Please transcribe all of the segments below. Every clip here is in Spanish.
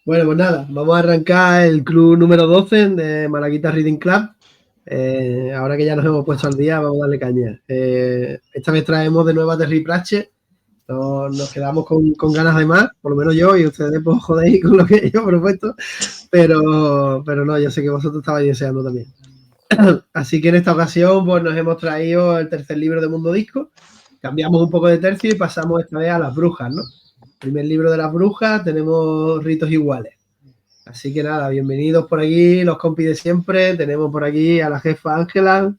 Bueno, pues nada, vamos a arrancar el club número 12 de Malaguita Reading Club. Ahora que ya nos hemos puesto al día, vamos a darle caña. Esta vez traemos de nuevo a Terry Pratchett. Nos quedamos con ganas de más, por lo menos yo, y ustedes pues jodéis con lo que yo he propuesto, pero no, yo sé que vosotros estabais deseando también. Así que en esta ocasión pues nos hemos traído el tercer libro de Mundo Disco. Cambiamos un poco de tercio y pasamos esta vez a las brujas, ¿no? Primer libro de las brujas, tenemos ritos iguales. Así que nada, bienvenidos por aquí, los compis de siempre. Tenemos por aquí a la jefa Ángela.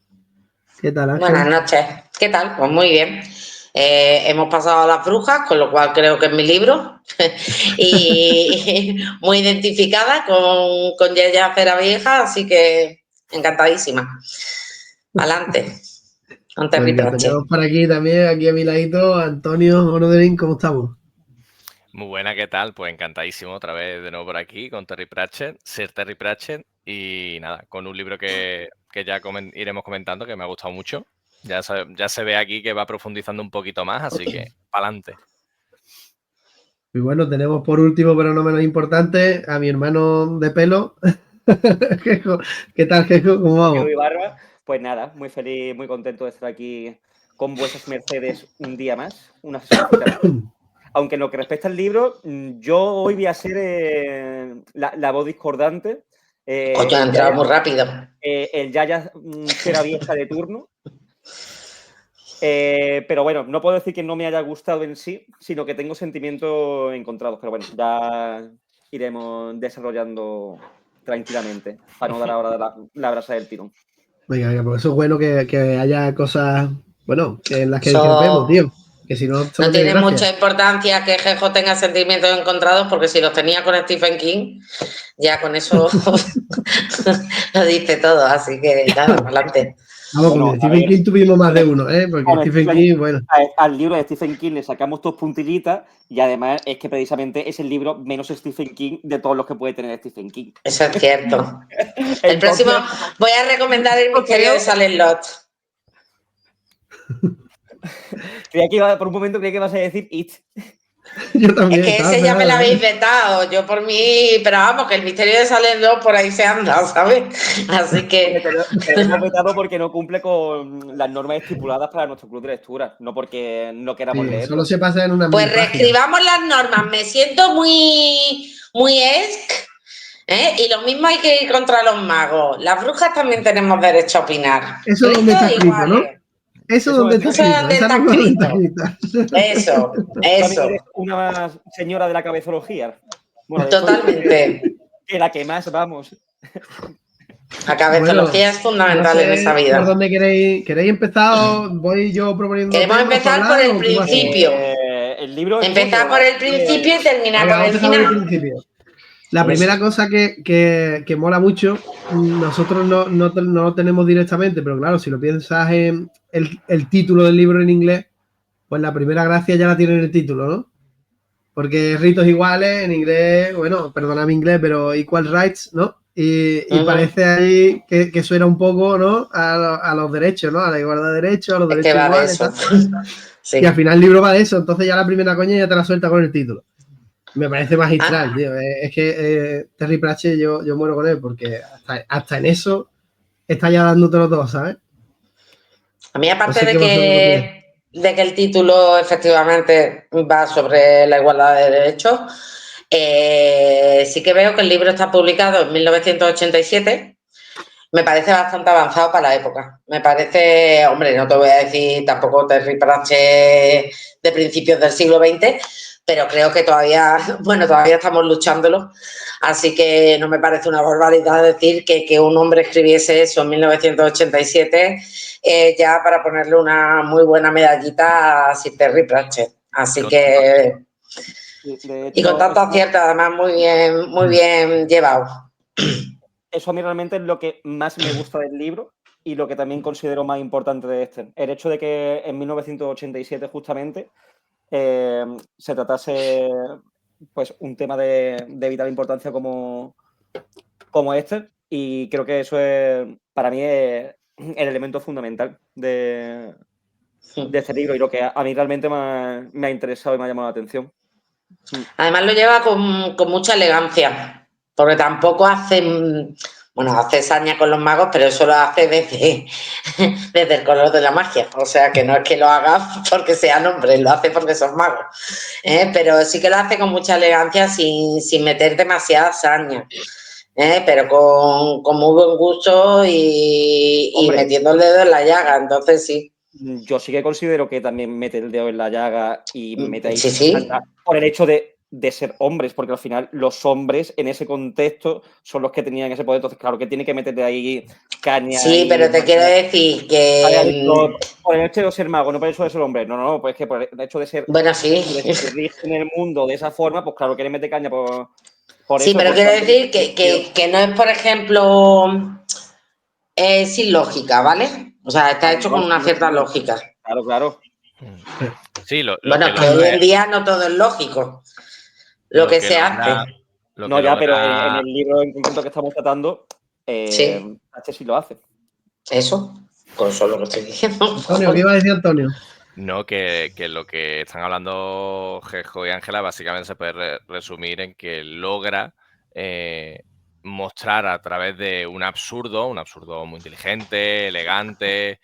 ¿Qué tal, Ángela? Buenas noches. ¿Qué tal? Pues muy bien. Hemos pasado a las brujas, con lo cual creo que es mi libro. Y muy identificada con Yaya Cera Vieja, así que encantadísima. Adelante, con Terry Venga, Pratchett. tenemos por aquí también, aquí a mi ladito, Antonio Onoderin, ¿cómo estamos? Muy buena, ¿qué tal? Pues encantadísimo otra vez de nuevo por aquí con Terry Pratchett, Sir Terry Pratchett, y nada, con un libro que ya iremos comentando, que me ha gustado mucho. Ya se ve aquí que va profundizando un poquito más, así que pa'lante. Y bueno, tenemos por último, pero no menos importante, a mi hermano de pelo. Jejo. ¿Qué tal, Jejo? ¿Cómo vamos? Y Barba, pues nada, muy feliz, muy contento de estar aquí con vuestras mercedes un día más, una sesioncita más. Aunque en lo que respecta al libro, yo hoy voy a ser la voz discordante. Coño, ha entrado muy rápido. El Yaya Cera Vieja de turno. Pero bueno, no puedo decir que no me haya gustado en sí, sino que tengo sentimientos encontrados. Pero bueno, ya iremos desarrollando tranquilamente, para no dar ahora la brasa del tirón. Venga, pues eso es bueno que haya cosas, bueno, que en las que Eso discrepemos, tío. Que si no, esto no tiene tiene gracia. mucha importancia que Jejo tenga sentimientos encontrados, porque si los tenía con Stephen King, ya con eso lo dice todo. Así que nada, adelante. Vamos, Bueno, con Stephen King tuvimos más de uno, ¿eh? Porque Stephen King, bueno. Al libro de Stephen King le sacamos dos puntillitas y además es que precisamente es el libro menos Stephen King de todos los que puede tener Stephen King. Eso es cierto. El próximo voy a recomendar El misterio de Salem Lot. Por un momento creía que ibas a decir It. Yo también. Es que ese ya me lo habéis vetado. Yo por mí, pero vamos, que El misterio de Salem Lot por ahí se anda, ¿sabes? Así que. Te lo hemos vetado porque no cumple con las normas estipuladas para nuestro club de lectura, no porque no queramos Sí, leerlo. solo se pasa en una. Pues reescribamos las normas. Me siento muy y lo mismo hay que ir contra los magos. Las brujas también tenemos derecho a opinar. Eso es donde está escrito, igual, ¿no? Eso es donde está escrito. donde Esa está norma donde está escrito. escrita. Eso. También eres una señora de la cabezología. Bueno, totalmente. Que la que más, vamos. La cabezología es fundamental no sé en esa vida. ¿Por dónde queréis empezar? Voy yo proponiendo. Queremos empezar por el principio. El libro empezar por el principio y terminar con el final. La primera cosa que mola mucho, nosotros no lo tenemos directamente, pero claro, si lo piensas en el título del libro en inglés, pues la primera gracia ya la tiene en el título, ¿no? Porque ritos iguales en inglés, bueno, perdona mi inglés, pero equal rights, ¿no? Y parece ahí que suena un poco, ¿no? A los derechos, ¿no? A la igualdad de derechos, a los derechos va iguales. De eso. Sí. Y al final el libro va de eso, entonces ya la primera coña ya te la suelta con el título. Me parece magistral, tío. Es que Terry Pratchett yo muero con él porque hasta en eso está ya dándotelo todo, ¿sabes? A mí, aparte de que el título efectivamente va sobre la igualdad de derechos, sí que veo que el libro está publicado en 1987. Me parece bastante avanzado para la época. Me parece, hombre, no te voy a decir tampoco Terry Pratchett de principios del siglo XX, pero creo que todavía estamos luchándolo. Así que no me parece una barbaridad decir que un hombre escribiese eso en 1987 ya para ponerle una muy buena medallita a Sir Terry Pratchett. Así que... y con tanto acierto, además, muy bien llevado. Eso a mí realmente es lo que más me gusta del libro y lo que también considero más importante de este. El hecho de que en 1987 justamente se tratase pues un tema de vital importancia como este, y creo que eso es para mí es el elemento fundamental de este libro y lo que a mí realmente me ha interesado y me ha llamado la atención. Además lo lleva con mucha elegancia, porque tampoco hace, bueno, hace saña con los magos, pero eso lo hace desde el color de la magia. O sea, que no es que lo haga porque sean hombres, lo hace porque son magos. Pero sí que lo hace con mucha elegancia sin meter demasiada saña. Pero con muy buen gusto y metiendo el dedo en la llaga, entonces sí. Yo sí que considero que también mete el dedo en la llaga y mete ahí sí. por el hecho de ser hombres, porque al final los hombres en ese contexto son los que tenían ese poder, entonces claro que tiene que meterle ahí caña. Sí, pero te quiero decir que... por el hecho de ser mago, no por el hecho de ser hombre, no, pues que por el hecho de ser... Bueno, sí. En el mundo de esa forma, pues claro que le mete caña por sí, eso, pero quiero decir que no es, por ejemplo, sin lógica, ¿vale? O sea, está hecho con una cierta lógica. Claro. Sí, bueno, que hoy en día no todo es lógico. Lo que se hace. No, ya, pero en el libro en concreto que estamos tratando, sí lo hace. Eso, con eso lo que estoy diciendo. Antonio, ¿qué iba a decir Antonio? No, que lo que están hablando Jejo y Ángela básicamente se puede resumir en que logra mostrar a través de un absurdo muy inteligente, elegante,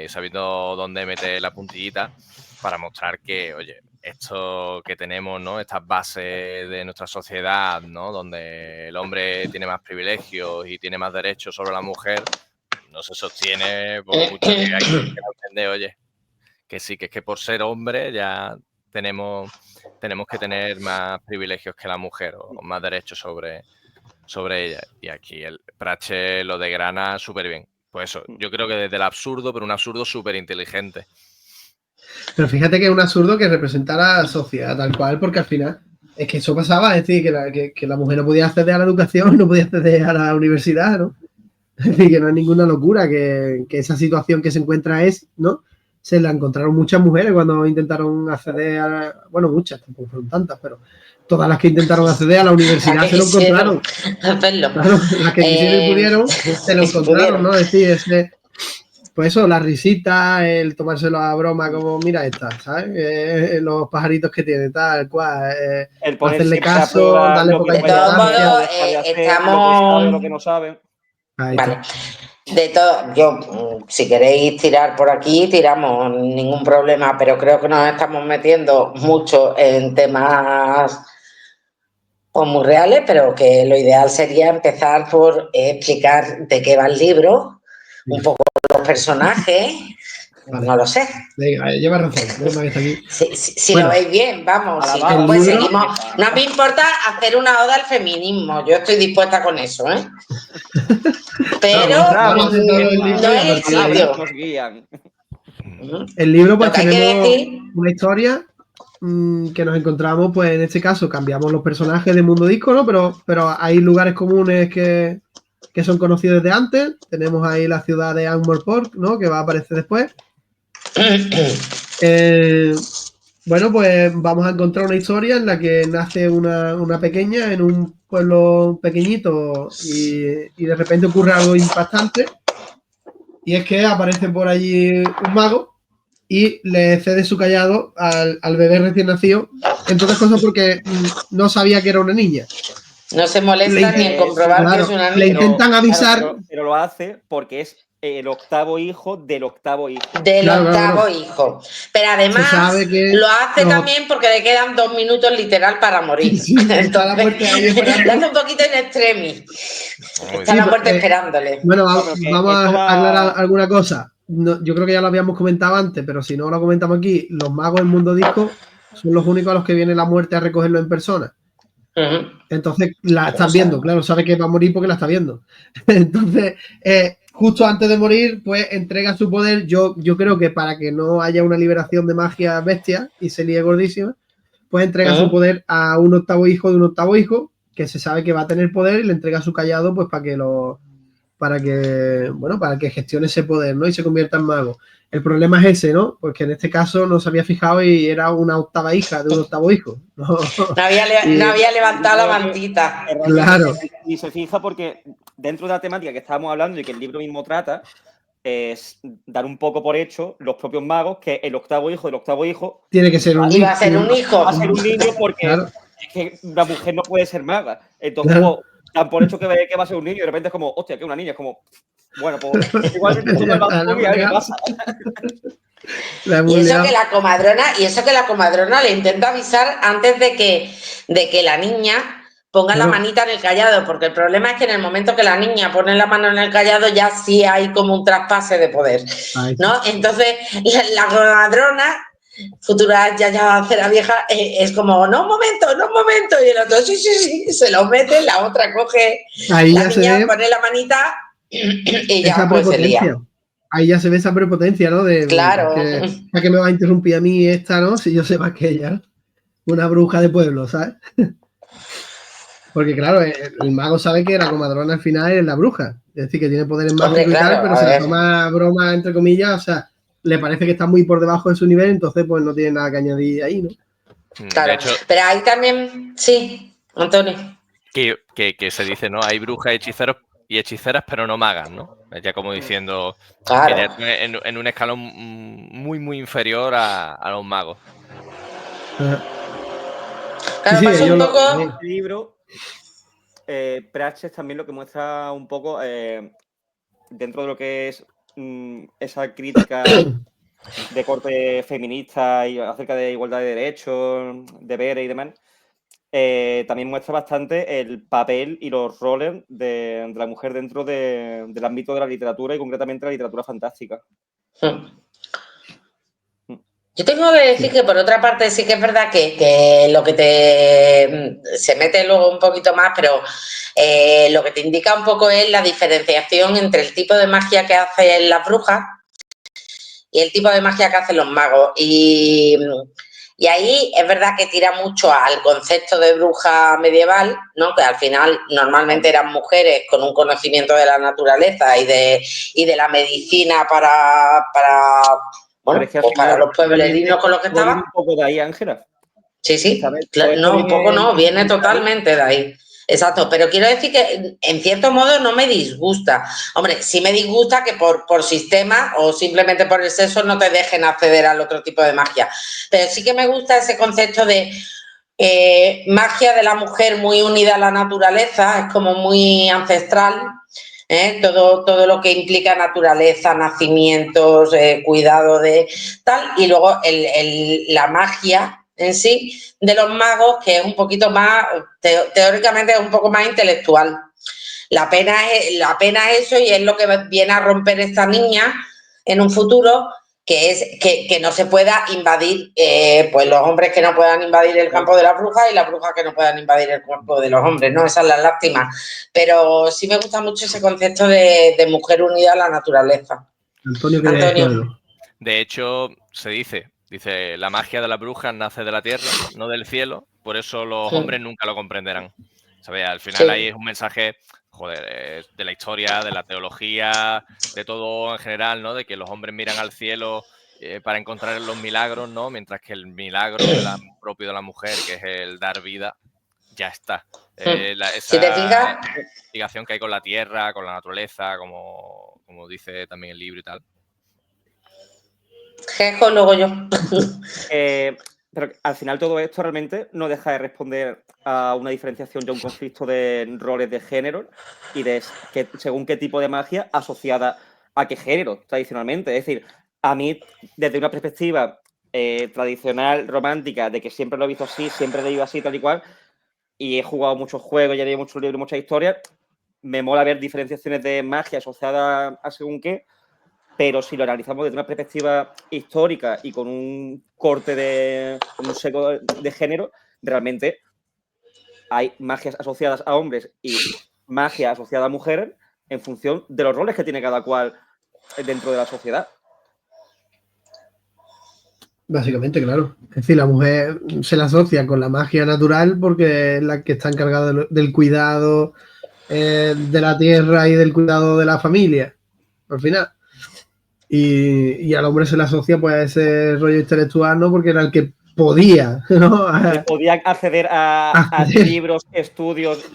sabiendo dónde meter la puntillita, para mostrar que, oye, esto que tenemos, ¿no? Estas bases de nuestra sociedad, ¿no? Donde el hombre tiene más privilegios y tiene más derechos sobre la mujer, no se sostiene por mucho que hay que entender, oye, que sí, que es que por ser hombre ya tenemos que tener más privilegios que la mujer o más derechos sobre ella. Y aquí el Pratchett lo degrana súper bien. Pues eso, yo creo que desde el absurdo, pero un absurdo súper inteligente. Pero fíjate que es un absurdo que representa a la sociedad tal cual, porque al final es que eso pasaba, es decir, que la mujer no podía acceder a la educación, no podía acceder a la universidad, ¿no? Es decir, que no es ninguna locura, que esa situación que se encuentra ¿no? Se la encontraron muchas mujeres cuando intentaron acceder a... Bueno, muchas, tampoco fueron tantas, pero todas las que intentaron acceder a la universidad se lo encontraron. Claro, las que quisieron y pudieron, se lo encontraron, ¿no? Es decir, pues eso, la risita, el tomárselo a broma, como mira esta, ¿sabes? Los pajaritos que tiene, tal cual. Hacerle caso, darle poca importancia. Estamos... lo que no saben. Vale. De todo, yo, si queréis tirar por aquí, tiramos, ningún problema, pero creo que nos estamos metiendo mucho en temas pues, muy reales, pero que lo ideal sería empezar por explicar de qué va el libro, un poco los personajes, vale. No lo sé. Venga, lleva razón, está aquí. Si bueno, lo veis bien, vamos, si no, pues seguimos. No me importa hacer una oda al feminismo, yo estoy dispuesta con eso, ¿eh? Pero no es el sitio. El libro, pues tenemos una historia que nos encontramos, pues en este caso cambiamos los personajes de Mundo Disco, ¿no? Pero hay lugares comunes que son conocidos desde antes. Tenemos ahí la ciudad de Ankh-Morpork, ¿no? Que va a aparecer después. Bueno, pues vamos a encontrar una historia en la que nace una pequeña en un pueblo pequeñito y de repente ocurre algo impactante, y es que aparece por allí un mago y le cede su callado al bebé recién nacido, entre otras cosas porque no sabía que era una niña. No se molesta ni en comprobar que es una niña. Le intentan avisar. Pero lo hace porque es el octavo hijo del octavo hijo. Del octavo hijo. Pero además lo hace también porque le quedan 2 minutos literal para morir. Sí, está la muerte ahí esperando. Le hace un poquito en extremis. Está la muerte esperándole. Bueno, vamos a aclarar alguna cosa. No, yo creo que ya lo habíamos comentado antes, pero si no lo comentamos aquí, los magos en Mundo Disco son los únicos a los que viene la muerte a recogerlo en persona. Entonces la estás viendo, claro, sabe que va a morir porque la está viendo. Entonces, justo antes de morir, pues entrega su poder. Yo creo que para que no haya una liberación de magia bestia y se líe gordísima, pues entrega su poder a un octavo hijo de un octavo hijo, que se sabe que va a tener poder, y le entrega su callado pues para que gestione ese poder, ¿no? Y se convierta en mago. El problema es ese, ¿no? Porque en este caso no se había fijado y era una octava hija de un octavo hijo. No había levantado la mantita. Claro. Y se fija porque dentro de la temática que estábamos hablando y que el libro mismo trata, es dar un poco por hecho los propios magos que el octavo hijo tiene que ser un iba a ser un hijo. Va a ser un niño porque Claro. es que una mujer no puede ser maga. Entonces, Claro. dan por hecho que va a ser un niño y de repente es como, hostia, que una niña. Es como, bueno, pues igual Ya está, no, ¿qué pasa? La Y hemos eso liado. que la comadrona le intenta avisar antes de que la niña ponga la Claro. manita en el callado, porque el problema es que en el momento que la niña pone la mano en el callado ya sí hay como un traspase de poder, Ahí sí. ¿no? Entonces la comadrona, futura ya será vieja, es como, no, un momento, y el otro, sí, se lo mete, la otra coge, Ahí la ya se niña ve pone la manita y ya esa pues se lía. prepotencia. Ahí ya se ve esa prepotencia, ¿no? De Claro. ¿a qué me va a interrumpir a mí esta, no? Si yo sé más que ella. Una bruja de pueblo, ¿sabes? Porque claro, el mago sabe que la comadrona al final es la bruja. Es decir, que tiene poderes mágicos y claro, tal, pero a se la ver. toma broma, entre comillas, o sea, le parece que está muy por debajo de su nivel, entonces pues no tiene nada que añadir ahí, ¿no? Claro, De hecho, pero ahí también, sí, Antonio. que se dice, ¿no? Hay brujas, hechiceros y hechiceras, pero no magas, ¿no? Es ya como diciendo Claro. que ya en un escalón muy inferior a los magos. Claro, Sí, pasa un ellos poco. En este libro, Pratchett también lo que muestra un poco dentro de lo que es esa crítica de corte feminista y acerca de igualdad de derechos, deberes y demás, también muestra bastante el papel y los roles de la mujer dentro del ámbito de la literatura y concretamente la literatura fantástica. Yo tengo que decir que por otra parte sí que es verdad que lo que se mete luego un poquito más, pero lo que te indica un poco es la diferenciación entre el tipo de magia que hacen las brujas y el tipo de magia que hacen los magos. Y ahí es verdad que tira mucho al concepto de bruja medieval, ¿no? Que al final normalmente eran mujeres con un conocimiento de la naturaleza y de la medicina para bueno, es que pues para los pueblerinos con los que todo viene estaban. un poco de ahí, Ángela. Sí, ¿Sabes? claro, Todo esto no, un poco no, viene de ahí. totalmente de ahí. Exacto, pero quiero decir que en cierto modo no me disgusta. Hombre, sí me disgusta que por sistema o simplemente por el sexo no te dejen acceder al otro tipo de magia. Pero sí que me gusta ese concepto de magia de la mujer muy unida a la naturaleza, es como muy ancestral. Todo lo que implica naturaleza, nacimientos, cuidado de tal, y luego la magia en sí de los magos, que es un poquito más, teóricamente es un poco más intelectual. La pena es eso y es lo que viene a romper esta niña en un futuro, que es que no se pueda invadir, pues los hombres que no puedan invadir el campo de las brujas y las brujas que no puedan invadir el campo de los hombres, ¿no? Esa es la lástima. Pero sí me gusta mucho ese concepto de mujer unida a la naturaleza. Antonio, ¿qué Antonio. De hecho, se dice, la magia de las brujas nace de la tierra, no del cielo, por eso los hombres nunca lo comprenderán. ¿Sabes? Al final ahí es un mensaje, joder, de la historia, de la teología, de todo en general, ¿no? De que los hombres miran al cielo para encontrar los milagros, ¿no? Mientras que el milagro propio de la mujer, que es el dar vida, ya está. Si te fijas, investigación que hay con la tierra, con la naturaleza, como dice también el libro y tal. Jejo, luego yo. Pero al final todo esto realmente no deja de responder a una diferenciación y a un conflicto de roles de género y de que, según qué tipo de magia asociada a qué género tradicionalmente. Es decir, a mí, desde una perspectiva tradicional, romántica, de que siempre lo he visto así, siempre he leído así, tal y cual, y he jugado muchos juegos, ya he leído muchos libros, muchas historias, me mola ver diferenciaciones de magia asociada a según qué. Pero si lo analizamos desde una perspectiva histórica y con un corte con un seco de género, realmente hay magias asociadas a hombres y magia asociada a mujeres en función de los roles que tiene cada cual dentro de la sociedad. Básicamente, claro. Es decir, la mujer se la asocia con la magia natural porque es la que está encargada del cuidado de la tierra y del cuidado de la familia, al final. Y al hombre se le asocia pues a ese rollo intelectual, ¿no? Porque era el que podía, ¿no? Podía acceder a libros, estudios,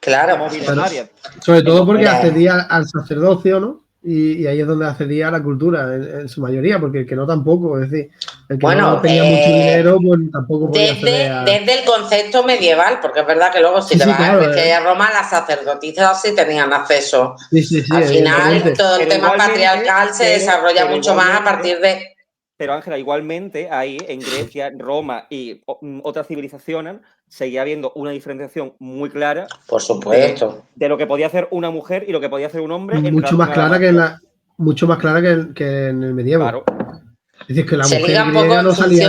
claro. movidas varias. Sobre todo porque accedía al sacerdocio, ¿no? y ahí es donde accedía a la cultura, en su mayoría, porque el que no tampoco, es decir, el que Bueno, no tenía mucho dinero, pues tampoco podía acceder a... desde el concepto medieval, porque es verdad que luego si Sí, te sí, vas a claro. Grecia y a Roma, las sacerdotisas sí tenían acceso. Sí, Al final, evidentemente. todo el Pero tema igualmente, patriarcal se desarrolla pero mucho más a igualmente, partir de... pero Ángela, igualmente ahí en Grecia, Roma y otras civilizaciones seguía habiendo una diferenciación muy clara Por supuesto. de lo que podía hacer una mujer y lo que podía hacer un hombre en Mucho más relación a la clara magia. mucho más clara que en el medievo. Claro. Es decir, que la Se mujer liga un poco griega en función no salía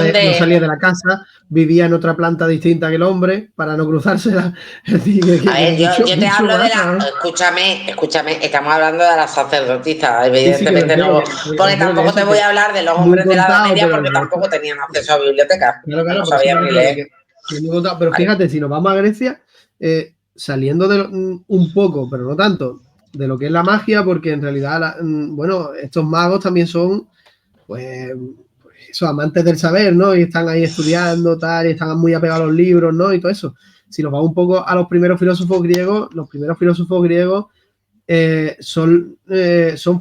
de de... la casa, vivía en otra planta distinta que el hombre para no cruzársela. Es decir, A que ver, yo te mucho hablo de más. la... ¿No? Escúchame, estamos hablando de las sacerdotisas, Sí, sí, que evidentemente no, me porque refiero que tampoco te eso, voy que a hablar de los muy hombres de la Edad contado, Media pero el porque resto. tampoco tenían acceso a bibliotecas, porque Claro, no por eso me sabían ni refiero leer. que muy contado. Pero Vale. fíjate, si nos vamos a Grecia, saliendo un poco, pero no tanto, de lo que es la magia, porque en realidad, bueno, estos magos también son, pues eso, amantes del saber, ¿no? Y están ahí estudiando, tal, y están muy apegados a los libros, ¿no? Y todo eso. Si nos vamos un poco a los primeros filósofos griegos, son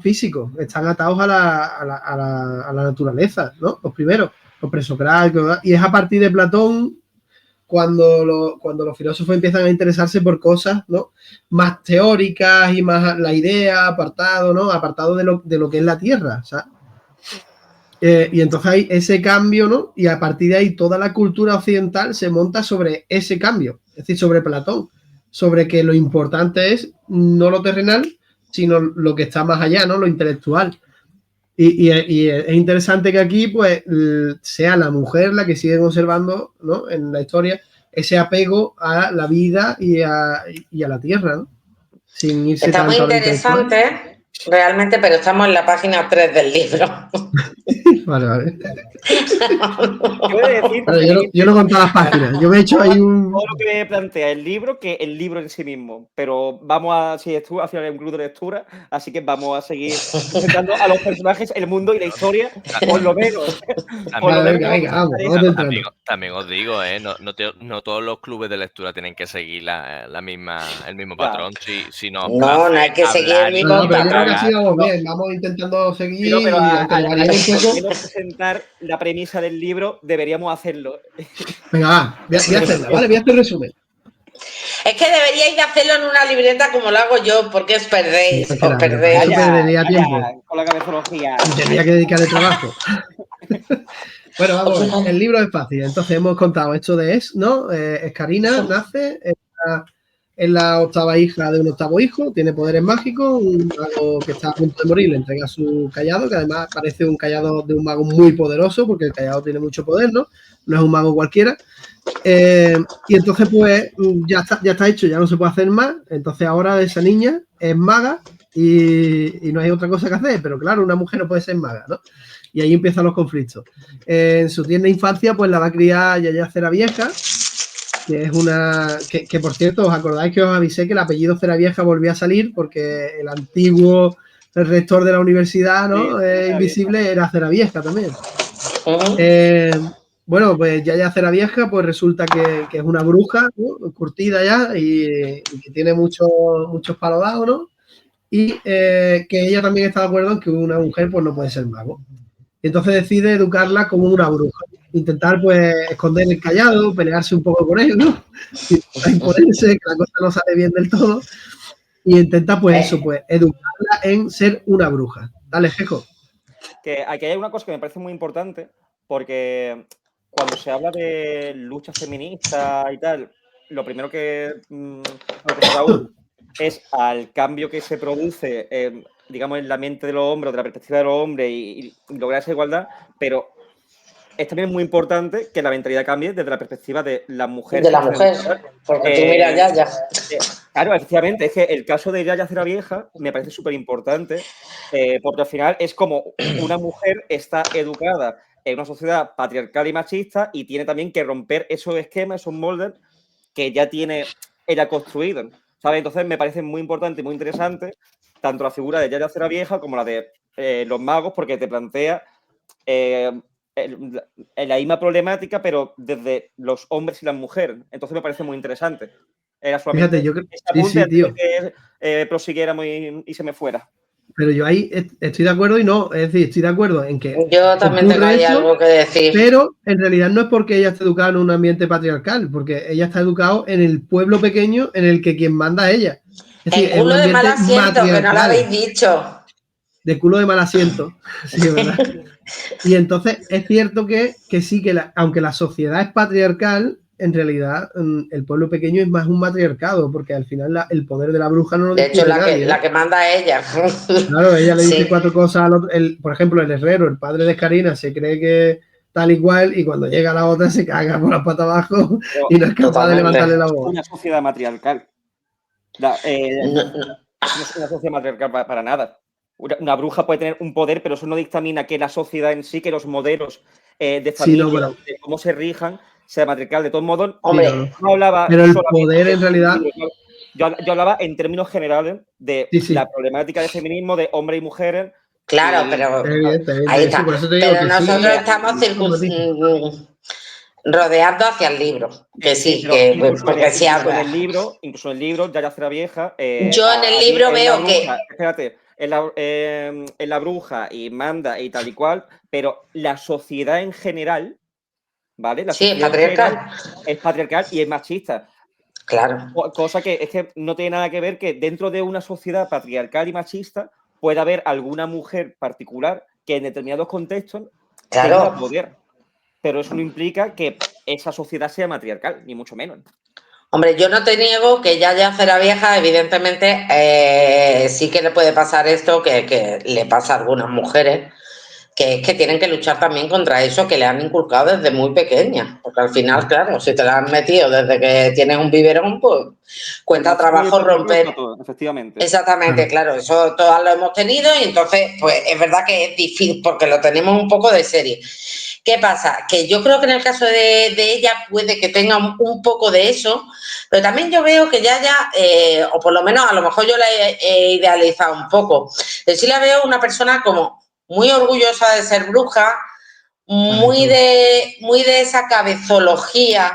físicos, están atados a la naturaleza, ¿no? Los primeros, los presocráticos, y es a partir de Platón cuando los filósofos empiezan a interesarse por cosas, ¿no? Más teóricas y más la idea, apartado, ¿no? Apartado de lo que es la Tierra, ¿sabes? Y entonces hay ese cambio, ¿no? Y a partir de ahí toda la cultura occidental se monta sobre ese cambio, es decir, sobre Platón, sobre que lo importante es no lo terrenal, sino lo que está más allá, ¿no? Lo intelectual. Y es interesante que aquí, pues, sea la mujer la que sigue conservando, ¿no? En la historia, ese apego a la vida y a la tierra, ¿no? Sin irse Está muy tanto a lo intelectual. interesante, realmente, pero estamos en la página 3 del libro. Vale. Yo he de decir Bueno, que yo no conté las páginas, yo me he hecho ahí todo lo que plantea el libro que el libro en sí mismo. Pero vamos a, si esto al final es un club de lectura, así que vamos a seguir presentando a los personajes, el mundo y la historia, por lo menos. Venga, vamos entrando. También os digo, no todos los clubes de lectura tienen que seguir el mismo patrón. Si no os No hay que seguir el mismo pero yo creo que patrón. así vamos bien, vamos intentando seguir Pero y aunque nos variemos un poco. presentar la premisa del libro, deberíamos hacerlo. Venga, va, voy a hacerla, ¿vale? Voy a hacer resumen. Es que deberíais de hacerlo en una libreta como lo hago yo, porque os perdéis, Sí, os perdéis. Eso perdería tiempo. Con la cabezología. Y tendría que dedicarle trabajo. Bueno, vamos a ver. El libro es fácil. Entonces hemos contado esto de ¿no? Escarina nace, es la octava hija de un octavo hijo, tiene poderes mágicos, un mago que está a punto de morir le entrega su callado, que además parece un callado de un mago muy poderoso, porque el callado tiene mucho poder, ¿no? No es un mago cualquiera. Y entonces, pues, ya está hecho, ya no se puede hacer más. Entonces ahora esa niña es maga y no hay otra cosa que hacer. Pero claro, una mujer no puede ser maga, ¿no? Y ahí empiezan los conflictos. En su tierna infancia, pues la va a criar Yaya Ceravieja, que es una... Que por cierto, ¿os acordáis que os avisé que el apellido Ceravieja volvió a salir? Porque el antiguo rector de la universidad, ¿no? Invisible era Ceravieja también. Bueno, pues Yaya Ceravieja, pues resulta que es una bruja, ¿no? Curtida ya y que tiene muchos palos dados, ¿no? Y que ella también está de acuerdo en que una mujer pues no puede ser mago. Y entonces decide educarla como una bruja. Intentar pues esconder el callado, pelearse un poco con él, ¿no? Intentar imponerse, que la cosa no sale bien del todo. Y intenta pues eso, pues educarla en ser una bruja. Dale, Jejo. Que aquí hay una cosa que me parece muy importante, porque cuando se habla de lucha feminista y tal, lo primero que se da uno es al cambio que se produce, digamos, en la mente de los hombres, de la perspectiva de los hombres y lograr esa igualdad, pero es también muy importante que la mentalidad cambie desde la perspectiva de la mujer. De la mujer, porque tú miras Yaya. Claro, efectivamente, es que el caso de Yaya Ceravieja me parece súper importante, porque al final es como una mujer está educada en una sociedad patriarcal y machista y tiene también que romper esos esquemas, esos moldes que ya tiene ella construido, ¿sabes? Entonces me parece muy importante y muy interesante tanto la figura de Yaya Ceravieja como la de los magos, porque te plantea la misma problemática, pero desde los hombres y las mujeres. Entonces me parece muy interesante. Era solamente Fíjate, yo creo ese apunte sí, tío. que prosiguiéramos y se me fuera. Pero yo ahí estoy de acuerdo y no. Es decir, estoy de acuerdo en que Yo también tengo ahí algo que decir. pero en realidad no es porque ella esté educada en un ambiente patriarcal, porque ella está educada en el pueblo pequeño en el que quien manda es ella. Es decir, En es un culo de mal ambiente asiento, que no lo matriarcal, habéis dicho. de culo de mal asiento. Sí, es verdad. Y entonces es cierto que sí, que aunque la sociedad es patriarcal, en realidad el pueblo pequeño es más un matriarcado, porque al final el poder de la bruja no lo De hecho, discute nadie, la que manda es ella. Claro, ella le dice Sí. 4 cosas al otro. Por ejemplo, el herrero, el padre de Karina, se cree que tal y cual, y cuando llega la otra se caga por las patas abajo y no es capaz de levantarle la voz. Una sociedad matriarcal. No es una sociedad matriarcal para nada. Una bruja puede tener un poder, pero eso no dictamina que la sociedad en sí, que los modelos de familia, de cómo se rijan, sea matriarcal. De todos modos, hombre, no hablaba pero el poder en realidad... Yo hablaba en términos generales de la problemática del feminismo de hombres y mujeres. Claro, pero ahí está. Pero nosotros estamos rodeando hacia el libro. Que sí, que porque sí habla. Incluso en el libro, ya será vieja. Yo en el libro veo que. Espérate, en la bruja y manda y tal y cual, pero la sociedad en general, ¿vale? La sociedad es patriarcal. Es patriarcal y es machista. Claro. Cosa que es que no tiene nada que ver que dentro de una sociedad patriarcal y machista pueda haber alguna mujer particular que en determinados contextos tenga poder. Pero eso no implica que esa sociedad sea matriarcal, ni mucho menos. Hombre, yo no te niego que ya será vieja, evidentemente sí que le puede pasar esto, que le pasa a algunas mujeres, que es que tienen que luchar también contra eso que le han inculcado desde muy pequeña, porque al final, claro, si te la han metido desde que tienes un biberón, pues cuesta trabajo romper. Efectivamente. Exactamente, claro, eso todas lo hemos tenido y entonces, pues es verdad que es difícil porque lo tenemos un poco de serie. ¿Qué pasa? Que yo creo que en el caso de ella puede que tenga un poco de eso, pero también yo veo que o por lo menos a lo mejor yo la he idealizado un poco, pero sí la veo una persona como muy orgullosa de ser bruja, muy de esa cabezología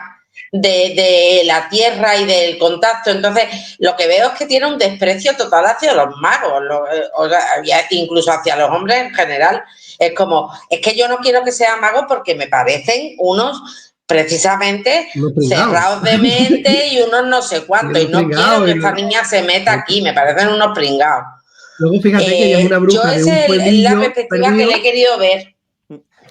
de la tierra y del contacto. Entonces, lo que veo es que tiene un desprecio total hacia los magos, incluso hacia los hombres en general. Es como, es que yo no quiero que sean magos porque me parecen unos precisamente cerrados de mente y unos no sé cuánto. Y no quiero que esta niña se meta aquí, me parecen unos pringados. Luego fíjate que ella es una bruja de un pueblillo es la perspectiva que le he querido ver.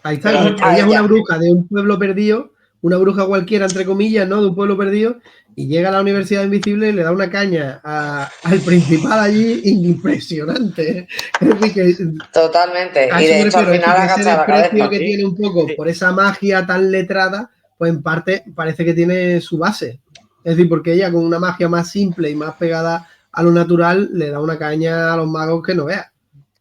Ahí está, ella es una bruja de un pueblo perdido, una bruja cualquiera, entre comillas, ¿no? De un pueblo perdido, y llega a la Universidad Invisible y le da una caña al principal allí impresionante. Es decir, que totalmente. Y de hecho al final ese desprecio que tiene un poco por esa magia tan letrada, pues en parte parece que tiene su base. Es decir, porque ella con una magia más simple y más pegada a lo natural le da una caña a los magos que no veas.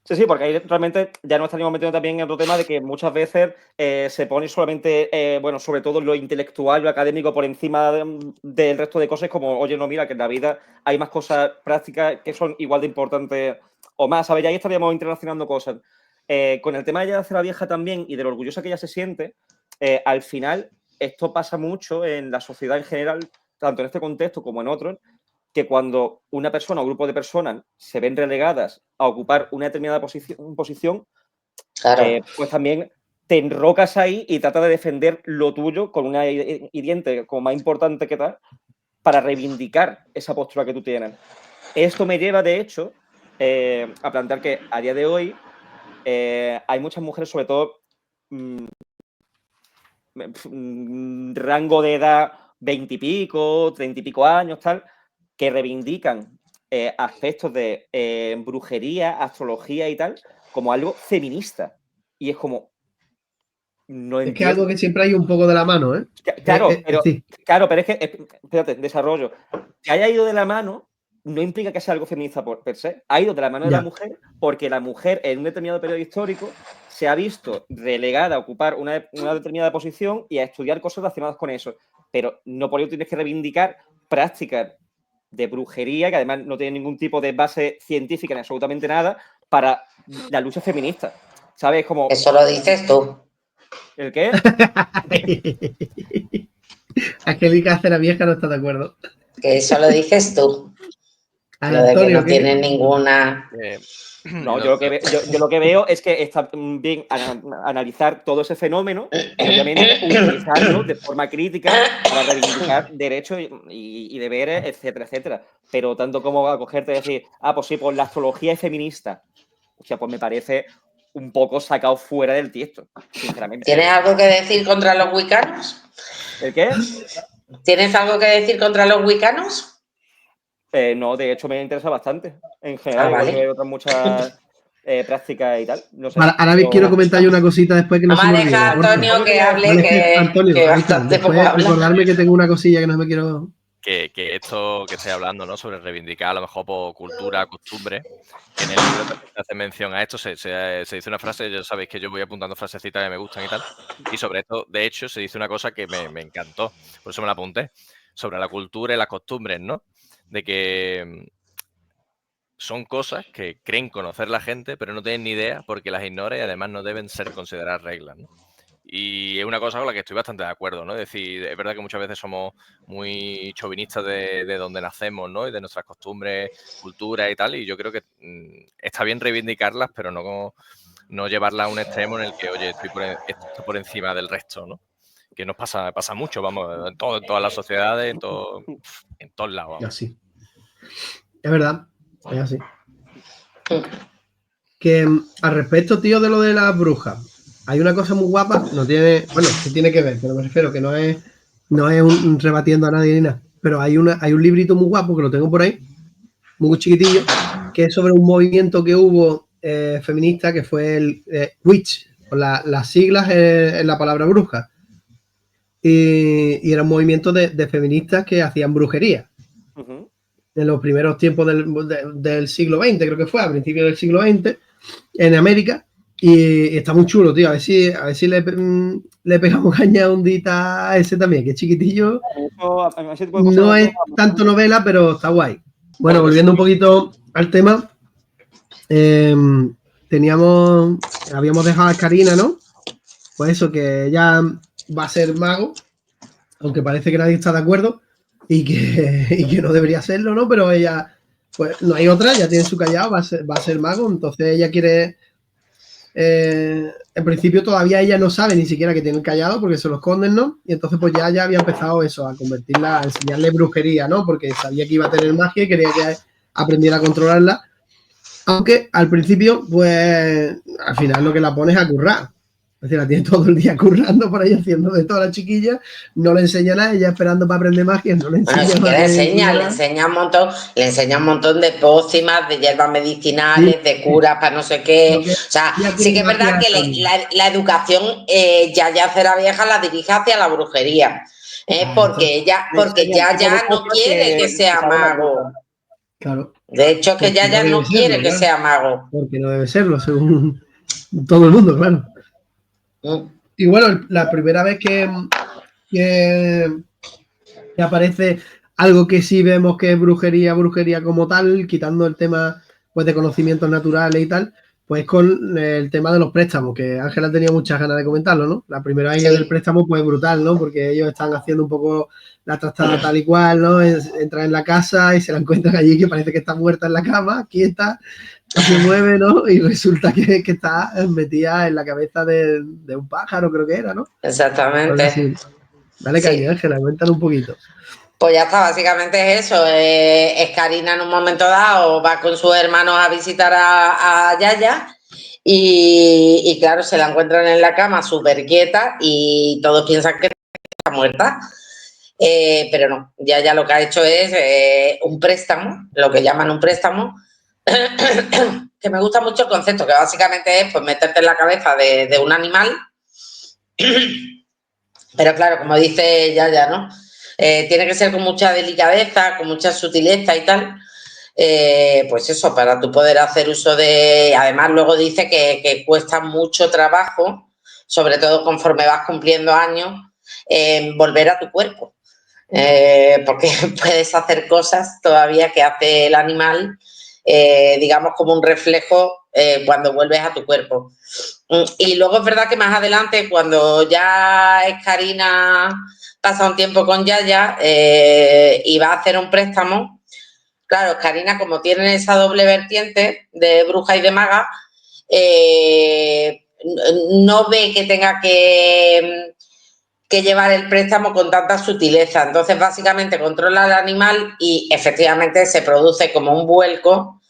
Sí, porque ahí realmente ya nos estaríamos metiendo también en otro tema de que muchas veces se pone solamente, sobre todo lo intelectual, lo académico por encima del resto de cosas, como, oye, no, mira, que en la vida hay más cosas prácticas que son igual de importantes o más, ¿sabes? Ya ahí estaríamos interrelacionando cosas. Con el tema de ella de hacer la vieja también y de lo orgullosa que ella se siente, al final esto pasa mucho en la sociedad en general, tanto en este contexto como en otros, que cuando una persona o un grupo de personas se ven relegadas a ocupar una determinada posición, pues también te enrocas ahí y tratas de defender lo tuyo con una hiriente como más importante que tal para reivindicar esa postura que tú tienes. Esto me lleva, de hecho, a plantear que a día de hoy hay muchas mujeres, sobre todo rango de edad 20 y pico, 30 y pico años, tal, que reivindican aspectos de brujería, astrología y tal, como algo feminista. Y es como... No es que algo que siempre hay un poco de la mano, ¿eh? Claro, pero es que... Espérate, desarrollo. Que haya ido de la mano no implica que sea algo feminista per se. Ha ido de la mano de la mujer porque la mujer en un determinado periodo histórico se ha visto relegada a ocupar una determinada posición y a estudiar cosas relacionadas con eso. Pero no por ello tienes que reivindicar prácticas de brujería, que además no tiene ningún tipo de base científica ni absolutamente nada, para la lucha feminista. ¿Sabes? Como... Eso lo dices tú. ¿El qué? Angélica Ceravieja no está de acuerdo. Que eso lo dices tú. Lo de que no tiene ninguna... No, yo lo que veo es que está bien analizar todo ese fenómeno y obviamente utilizarlo de forma crítica para reivindicar derechos y deberes, etcétera, etcétera. Pero tanto como acogerte y decir, pues sí, pues la astrología es feminista. O sea, pues me parece un poco sacado fuera del tiesto, sinceramente. ¿Tienes algo que decir contra los wicanos? ¿El qué? ¿Tienes algo que decir contra los wicanos? No, de hecho me interesa bastante. En general, vale. igual que otras muchas prácticas y tal. No sé. Ahora quiero comentar yo una cosita después que no se me olvide. Vamos a dejar a Antonio que hable, vale, Antonio, que bastante poco después habla. recordarme que tengo una cosilla que no me quiero... Que esto que estoy hablando, ¿no? Sobre reivindicar a lo mejor por cultura, costumbre, que en el libro también se hace mención a esto, se dice una frase, ya sabéis que yo voy apuntando frasecitas que me gustan y tal, y sobre esto, de hecho, se dice una cosa que me encantó, por eso me la apunté, sobre la cultura y las costumbres, ¿no? De que son cosas que creen conocer la gente, pero no tienen ni idea porque las ignora y además no deben ser consideradas reglas, ¿no? Y es una cosa con la que estoy bastante de acuerdo, ¿no? Es decir, es verdad que muchas veces somos muy chauvinistas de donde nacemos, ¿no? Y de nuestras costumbres, culturas y tal, y yo creo que está bien reivindicarlas, pero no llevarlas a un extremo en el que, oye, esto está por encima del resto, ¿no? Que nos pasa mucho, vamos, en todas las sociedades, en todos lados. Vamos. Así. Es verdad, es así. Que al respecto, tío, de lo de las brujas, hay una cosa muy guapa, no tiene, bueno, sí tiene que ver, pero me refiero que no es un rebatiendo a nadie ni nada, pero hay un librito muy guapo que lo tengo por ahí, muy chiquitillo, que es sobre un movimiento que hubo feminista que fue el Witch, con las siglas en la palabra bruja. Y era un movimiento de feministas que hacían brujería. Uh-huh. En los primeros tiempos del siglo XX, creo que fue, a principios del siglo XX, en América. Y está muy chulo, tío. A ver si le pegamos caña ondita a ese también, que es chiquitillo. No es tanto novela, pero está guay. Bueno, volviendo un poquito al tema. Habíamos dejado a Karina, ¿no? Pues eso, que ella va a ser mago, aunque parece que nadie está de acuerdo y que no debería serlo, ¿no? Pero ella, pues no hay otra, ya tiene su callado, va a ser mago, entonces ella quiere... en principio todavía ella no sabe ni siquiera que tiene el callado porque se lo esconden, ¿no? Y entonces pues ya había empezado eso, a convertirla, a enseñarle brujería, ¿no? Porque sabía que iba a tener magia y quería que aprendiera a controlarla. Aunque al principio, pues al final lo que la pones es a currar. Es decir, la tiene todo el día currando por ahí haciendo de toda la chiquilla, no le enseña nada, ella esperando para aprender magia, no le enseña nada. Bueno, le enseña un montón de pócimas, de hierbas medicinales, sí, de curas para no sé qué. O sea, sí que es verdad que la educación ya será vieja, la dirige hacia la brujería. Porque ella no quiere que sea mago. Claro. De hecho, es que ya no quiere que sea mago. Porque no debe serlo, según todo el mundo, claro. Y bueno, la primera vez que aparece algo que sí vemos que es brujería como tal, quitando el tema pues de conocimientos naturales y tal, pues con el tema de los préstamos, que Ángela tenía muchas ganas de comentarlo, ¿no? La primera vez del préstamo pues brutal, ¿no? Porque ellos están haciendo un poco la trastada tal y cual, ¿no? Entran en la casa y se la encuentran allí que parece que está muerta en la cama, quieta, no se mueve, ¿no? Y resulta que está metida en la cabeza de un pájaro, creo que era, ¿no? Exactamente. Dale caña, Ángela, cuéntale un poquito. Pues ya está, básicamente es eso. Es Karina en un momento dado, va con sus hermanos a visitar a Yaya y claro, se la encuentran en la cama súper quieta y todos piensan que está muerta. Pero no, Yaya lo que ha hecho es un préstamo, lo que llaman un préstamo, que me gusta mucho el concepto, que básicamente es pues meterte en la cabeza de un animal, pero claro, como dice Yaya, ¿no? Tiene que ser con mucha delicadeza, con mucha sutileza y tal, pues eso, para tú poder hacer uso de... Además, luego dice que cuesta mucho trabajo, sobre todo conforme vas cumpliendo años, volver a tu cuerpo, porque puedes hacer cosas todavía que hace el animal, digamos como un reflejo cuando vuelves a tu cuerpo. Y luego es verdad que más adelante, cuando ya es Karina... pasa un tiempo con Yaya y va a hacer un préstamo, claro, Karina, como tiene esa doble vertiente de bruja y de maga, no ve que tenga que llevar el préstamo con tanta sutileza. Entonces, básicamente, controla al animal y efectivamente se produce como un vuelco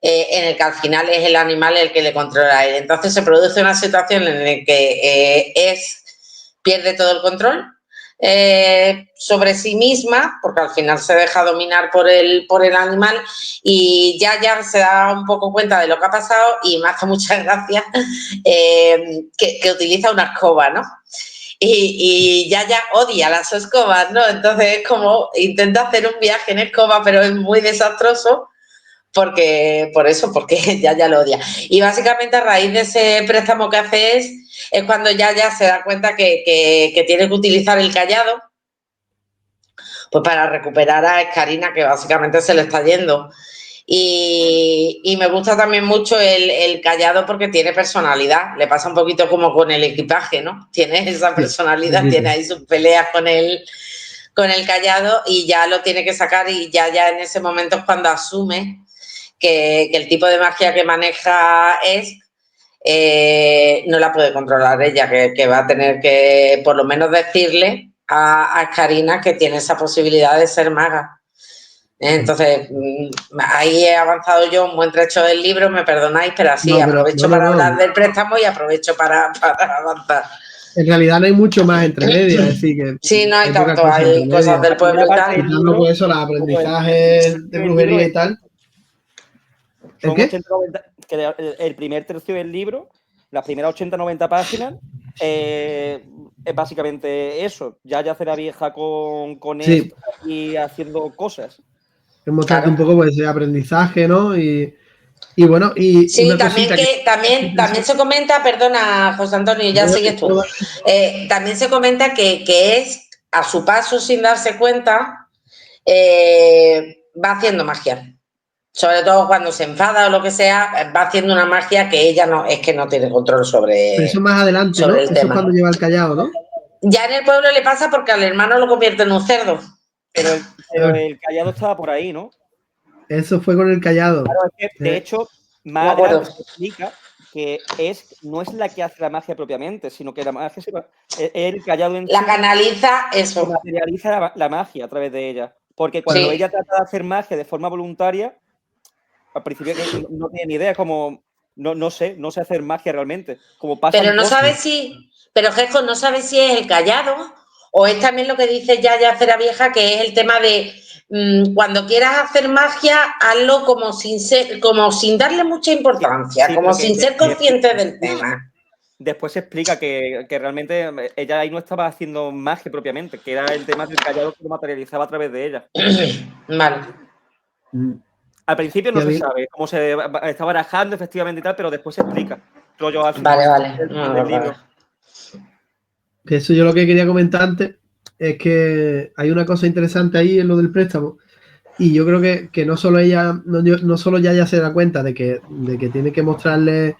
en el que al final es el animal el que le controla a él. Entonces, se produce una situación en la que pierde todo el control sobre sí misma, porque al final se deja dominar por el animal, y ya se da un poco cuenta de lo que ha pasado y me hace mucha gracia que utiliza una escoba, ¿no? Y ya odia las escobas, ¿no? Entonces es como intenta hacer un viaje en escoba, pero es muy desastroso porque ya lo odia. Y básicamente a raíz de ese préstamo que hace es cuando ya se da cuenta que tiene que utilizar el callado pues para recuperar a Escarina, que básicamente se le está yendo. Y me gusta también mucho el callado porque tiene personalidad. Le pasa un poquito como con el equipaje, ¿no? Tiene esa personalidad, tiene ahí sus peleas con el callado y ya lo tiene que sacar, y ya en ese momento es cuando asume que el tipo de magia que maneja no la puede controlar ella, que va a tener que por lo menos decirle a Karina que tiene esa posibilidad de ser maga. Entonces, ahí he avanzado yo un buen trecho del libro, me perdonáis, pero así aprovecho para hablar del préstamo y aprovecho para avanzar. En realidad no hay mucho más entre medias, es decir, que sí, no hay tanto, hay cosas del pueblo y tal. Quitando por eso los aprendizajes de brujería y tal. Son 80-90, que el primer tercio del libro, las primeras 80-90 páginas, es básicamente eso. Ya hace la vieja con esto y haciendo cosas. Es mostrarte un poco pues, ese aprendizaje, ¿no? Y bueno, y sí, también se comenta, perdona, José Antonio, ya sigues tú. También se comenta que es, a su paso, sin darse cuenta, va haciendo magia. Sobre todo cuando se enfada o lo que sea, va haciendo una magia que ella no tiene control sobre. Pero eso más adelante, ¿no? Eso es cuando lleva el callado, ¿no? Ya en el pueblo le pasa porque al hermano lo convierte en un cerdo. Pero el callado estaba por ahí, ¿no? Eso fue con el callado. Claro, es que, de hecho, más adelante se explica que no es la que hace la magia propiamente, sino que la magia es el callado en la canaliza, eso. Materializa la magia a través de ella. Porque cuando ella trata de hacer magia de forma voluntaria, al principio no tiene ni idea, como no sé hacer magia realmente. Como pasa. Pero no sabes pero Jesco, no sabes si es el callado o es también lo que dice ya Cera Vieja, que es el tema de cuando quieras hacer magia, hazlo como sin darle mucha importancia, como sin ser consciente del tema. Después se explica que realmente ella ahí no estaba haciendo magia propiamente, que era el tema del callado que lo materializaba a través de ella. Vale. Al principio no se sabe cómo se está barajando efectivamente y tal, pero después se explica. Rollo al final del libro. Eso yo lo que quería comentar antes es que hay una cosa interesante ahí en lo del préstamo. Y yo creo que no solo ella, no solo ya se da cuenta de que tiene que mostrarle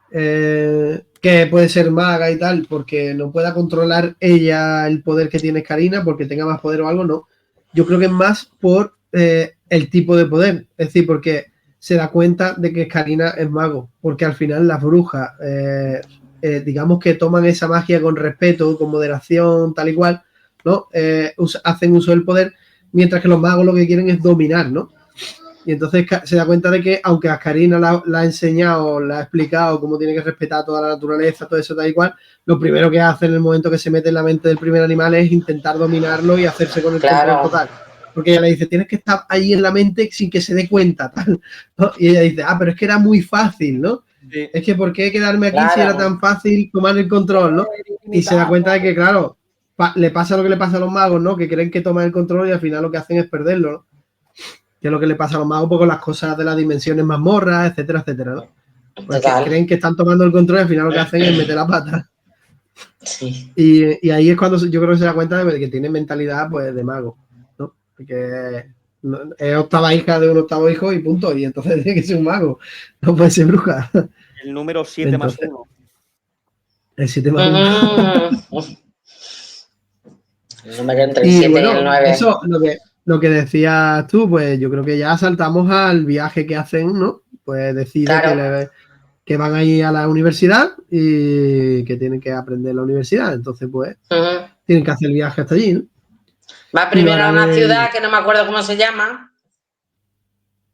que puede ser maga y tal, porque no pueda controlar ella el poder que tiene Karina, porque tenga más poder o algo, no. Yo creo que es más por el tipo de poder, es decir, porque se da cuenta de que Karina es mago, porque al final las brujas, digamos que toman esa magia con respeto, con moderación, tal y cual, ¿no? Hacen uso del poder, mientras que los magos lo que quieren es dominar, ¿no? Y entonces se da cuenta de que, aunque a Karina la ha enseñado, la ha explicado cómo tiene que respetar toda la naturaleza, todo eso tal y cual, lo primero que hace en el momento que se mete en la mente del primer animal es intentar dominarlo y hacerse con el control total. Porque ella le dice, tienes que estar ahí en la mente sin que se dé cuenta, tal, ¿no? Y ella dice, pero es que era muy fácil, ¿no? Sí. Es que ¿por qué quedarme aquí si era tan fácil tomar el control, ¿no? Y se da cuenta de que, claro, le pasa lo que le pasa a los magos, ¿no? Que creen que toman el control y al final lo que hacen es perderlo, ¿no? Que es lo que le pasa a los magos con las cosas de las dimensiones mazmorras, etcétera, etcétera, ¿no? Pues que creen que están tomando el control y al final lo que hacen es meter la pata. Sí. Y ahí es cuando yo creo que se da cuenta de que tiene mentalidad pues de mago, ¿no? Porque es octava hija de un octavo hijo y punto. Y entonces tiene que ser un mago, no puede ser bruja. El número 7 más 1. El 7 más 1. El número entre el 7 y el 9. Eso, lo que decías tú, pues yo creo que ya saltamos al viaje que hacen, ¿no? Pues decide que van a ir a la universidad y que tienen que aprender en la universidad. Entonces, pues, tienen que hacer el viaje hasta allí, ¿no? Va primero a una ciudad que no me acuerdo cómo se llama,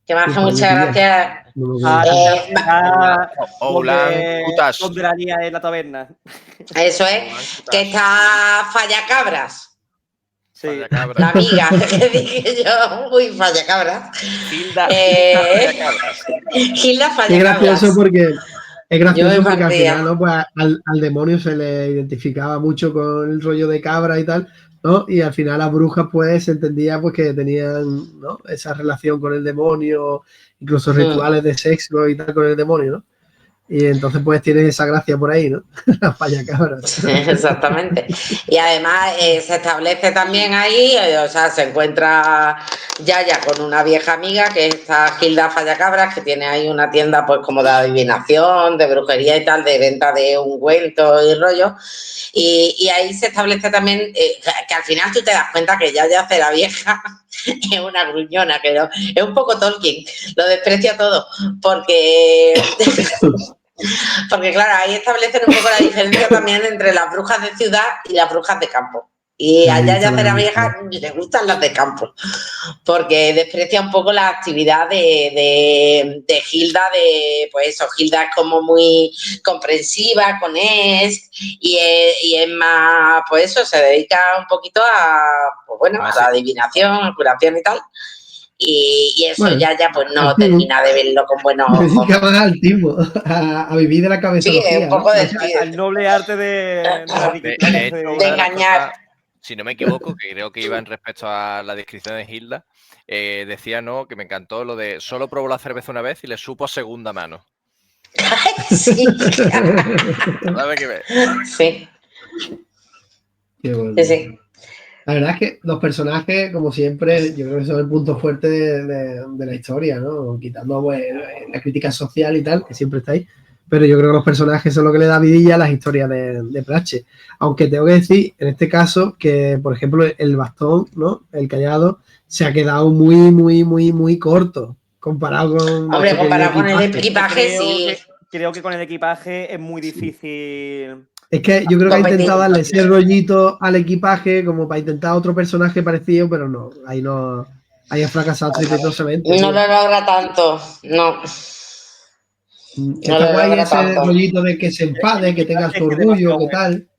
que me hace mucha gracia. Donde la lía es la taberna. Eso es, que está Fallacabras. Sí. Fallacabras. La amiga que dije yo, uy, Fallacabras. Gilda Fallacabras. Gilda Fallacabras. Es gracioso porque al partía. final, ¿no? Pues al demonio se le identificaba mucho con el rollo de cabra y tal, ¿no? Y al final las brujas, pues, se entendía pues que tenían, ¿no? Esa relación con el demonio, incluso rituales de sexo y tal con el demonio, ¿no? Y entonces, pues, tiene esa gracia por ahí, ¿no? Las Fallacabras. Exactamente. Y además se establece también ahí, o sea, se encuentra Yaya con una vieja amiga que es esta Gilda Fallacabras, que tiene ahí una tienda pues como de adivinación, de brujería y tal, de venta de ungüentos y rollo. Y ahí se establece también que al final tú te das cuenta que Yaya hace la vieja es una gruñona, que no, es un poco Tolkien, lo desprecia todo, porque claro, ahí establecen un poco la diferencia también entre las brujas de ciudad y las brujas de campo. Y a Yaya Cera Vieja le gustan las de campo, porque desprecia un poco la actividad de Gilda, pues eso, Gilda es como muy comprensiva con y es más, pues eso, se dedica un poquito pues bueno, a la adivinación, curación y tal. Y eso bueno, ya pues no termina de verlo con buenos ojos. Dedica más al tipo, a vivir de la cabezología. Sí, un poco ¿no? Al noble arte de engañar. Si no me equivoco, que creo que iba en respecto a la descripción de Gilda, decía, no, que me encantó lo de solo probó la cerveza una vez y le supo a segunda mano. Sí. ¿Sabes qué ves? Sí. Qué bueno. Sí, sí. La verdad es que los personajes, como siempre, yo creo que son el punto fuerte de la historia, ¿no? Quitando pues, la crítica social y tal, que siempre está ahí. Pero yo creo que los personajes son lo que le da vidilla a las historias de Pratchett. Aunque tengo que decir, en este caso, que, por ejemplo, el bastón, ¿no? El callado, se ha quedado muy corto comparado con... Hombre, comparado con el equipaje, sí. Creo que con el equipaje es muy difícil... Es que yo creo que ha intentado darle ese rollito al equipaje como para intentar otro personaje parecido, pero no, ahí no, ahí ha fracasado estrepitosamente. No lo logra tanto, no. Está guay ese rollito de que se enfade, que tenga su orgullo, que tal,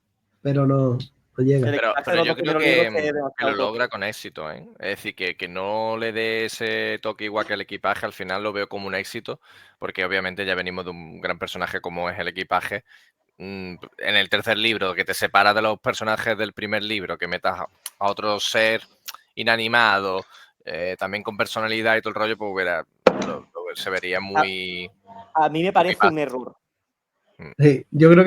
pero no llega. Pero yo creo que lo logra con éxito, ¿eh? Es decir, que no le dé ese toque igual que el equipaje, al final lo veo como un éxito, porque obviamente ya venimos de un gran personaje como es el equipaje. En el tercer libro, que te separa de los personajes del primer libro, que metas a otro ser inanimado, también con personalidad y todo el rollo, pues se vería muy... A mí me parece un error. Sí, yo creo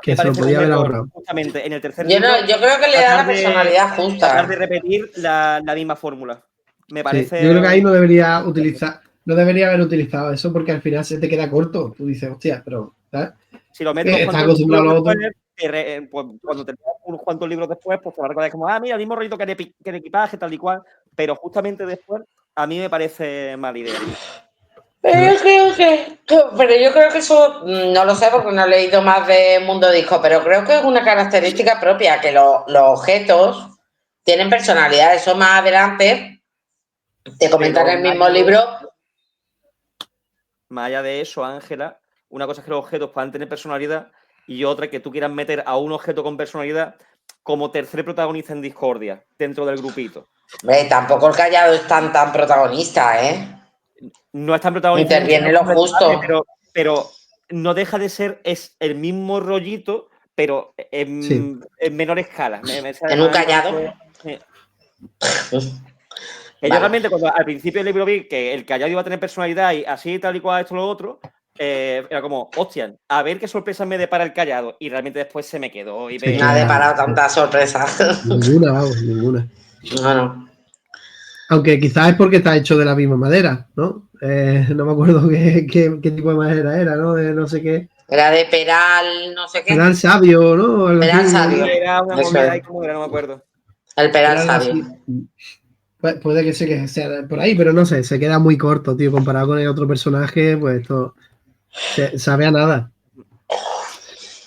que se lo podía haber ahorrado. Justamente en el tercer libro. Yo creo que le da la personalidad justa. Tratar de repetir la misma fórmula. Me parece. Sí, yo creo que ahí no debería haber utilizado eso porque al final se te queda corto. Tú dices, hostia, pero ¿sabes? Si lo metes está acostumbrado a otro. Pues, cuando te unos cuantos libros después, pues te va a recordar como, mira, el mismo rollito que el equipaje, tal y cual. Pero justamente después, a mí me parece mala idea. Pero yo creo que eso, no lo sé porque no he leído más de Mundo Disco, pero creo que es una característica propia, que los objetos tienen personalidad. Eso más adelante te comentan en el mismo libro. Más allá de eso, Ángela, una cosa es que los objetos puedan tener personalidad y otra que tú quieras meter a un objeto con personalidad como tercer protagonista en discordia dentro del grupito. Tampoco el callado es tan protagonista, ¿eh? No es tan protagonista. Interviene lo justo. Pero no deja de ser, es el mismo rollito, pero en menor escala. En un callado. Yo realmente, cuando al principio del libro vi que el callado iba a tener personalidad y así, tal y cual, esto, lo otro, era como, hostia, a ver qué sorpresa me depara el callado. Y realmente después se me quedó. Y me ha deparado tanta sorpresa. Ninguna. No. Aunque quizás es porque está hecho de la misma madera, ¿no? No me acuerdo qué tipo de madera era, ¿no? De no sé qué. Era de peral, no sé qué. Peral sabio, ¿no? Peral sabio. Era una movida ahí como era, no me acuerdo. El peral sabio. Puede que sea por ahí, pero no sé, se queda muy corto, tío. Comparado con el otro personaje, pues esto sabe a nada.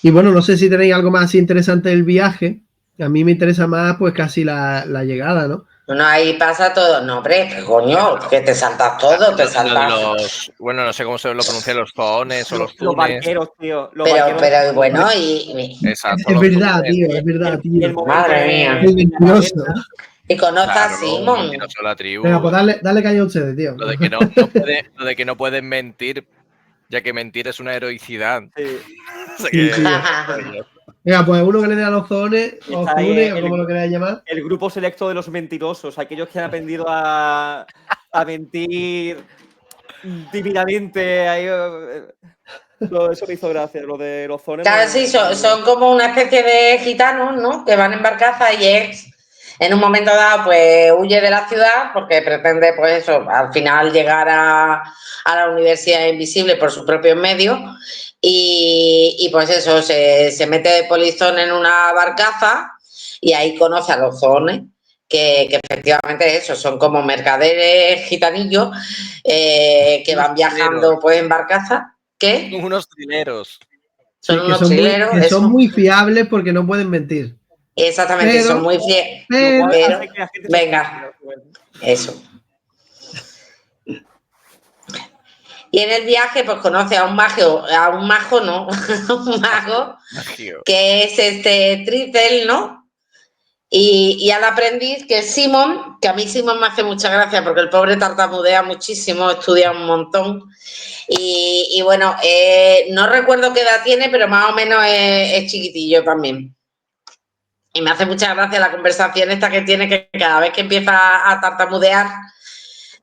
Y bueno, no sé si tenéis algo más interesante del viaje. A mí me interesa más, pues casi la llegada, ¿no? Bueno, ahí pasa todo. No, hombre, ¿qué coño? Que te saltas todo, te saltas. Bueno, no sé cómo se lo pronuncian, los zoones o los Los tunes. barqueros, tío. Los Pero barqueros. bueno, Exacto, Es los verdad, tunes. tío, es verdad, tío. El momento Madre mía. Muy mentiroso. Y conoce a Claro, un Simon. mentiroso de la tribu. Venga, pues dale caña a ustedes, tío. Lo de que no pueden mentir, ya que mentir es una heroicidad. Sí. O sea Sí, que- tío. Venga, pues uno que le dé a los zones, Y o está ahí zunes, o como lo queráis llamar. El grupo selecto de los mentirosos, aquellos que han aprendido a mentir divinamente. Ahí, eso me hizo gracia, lo de los zones. Claro, sí, son como una especie de gitanos, ¿no? Que van en barcaza y en un momento dado, pues huye de la ciudad porque pretende, pues eso, al final llegar a la Universidad Invisible por sus propios medios. Y pues eso, se mete de polizón en una barcaza y ahí conoce a los zones, que efectivamente eso, son como mercaderes gitanillos que van viajando pues en barcaza. ¿Qué? Son unos trileros. Son Sí, unos trileros, que son eso. muy fiables porque no pueden mentir. Exactamente, Pero- son muy fieles. Pero, Pero, hace que la gente se venga, confíe. eso. Y en el viaje, pues conoce a un mago, no, un mago, Magio. que es este Tricel, ¿no? Y al aprendiz, que es Simon, que a mí Simon me hace mucha gracia porque el pobre tartamudea muchísimo, estudia un montón. Y bueno, no recuerdo qué edad tiene, pero más o menos es chiquitillo también. Y me hace mucha gracia la conversación esta que tiene, que cada vez que empieza a tartamudear,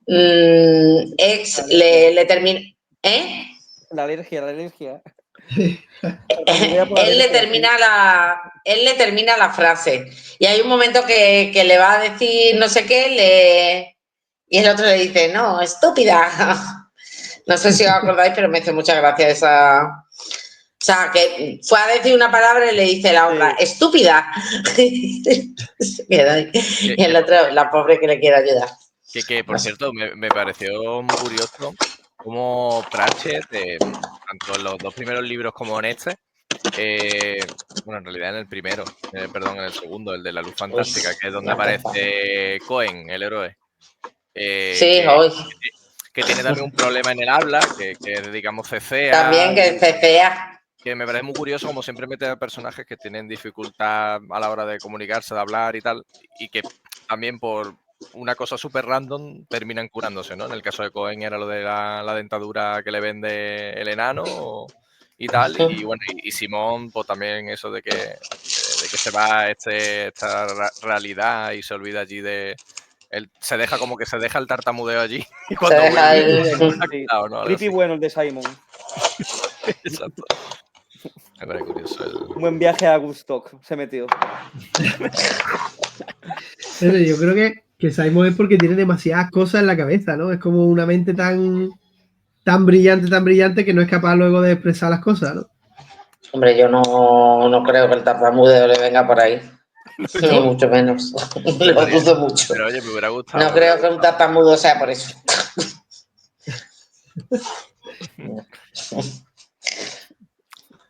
le termina. ¿Eh? La alergia. Él le termina la frase. Y hay un momento que le va a decir no sé qué, y el otro le dice, no, estúpida. No sé si os acordáis, pero me hace mucha gracia esa. O sea, que fue a decir una palabra y le dice la otra, estúpida. Se queda ahí. Y el otro, la pobre que le quiere ayudar. Que por cierto, me pareció muy curioso cómo Pratchett, tanto en los dos primeros libros como en este, bueno, en realidad en el primero, perdón, en el segundo, el de la luz fantástica, que es donde aparece Cohen, el héroe. Sí, que, hoy. que tiene también un problema en el habla, que digamos cecea. También que cecea. Que me parece muy curioso, como siempre mete a personajes que tienen dificultad a la hora de comunicarse, de hablar y tal, y que también por una cosa súper random terminan curándose, ¿no? En el caso de Cohen era lo de la dentadura que le vende el enano y tal, y bueno, y Simón, pues también eso de que se va a esta realidad y se olvida allí de... Él se deja como que se deja el tartamudeo allí y cuando Se deja vuelve... ¿no? Creepy bueno el de Simon. Exacto. Me parece curioso. Un buen viaje a Woodstock se metió. Pero yo creo que Simon es porque tiene demasiadas cosas en la cabeza, ¿no? Es como una mente tan brillante que no es capaz luego de expresar las cosas, ¿no? Hombre, yo no creo que el tartamudeo le venga por ahí. ¿No? Ni mucho menos. Lo dudo mucho. Pero oye, me hubiera gustado. No creo que un tartamudo sea por eso.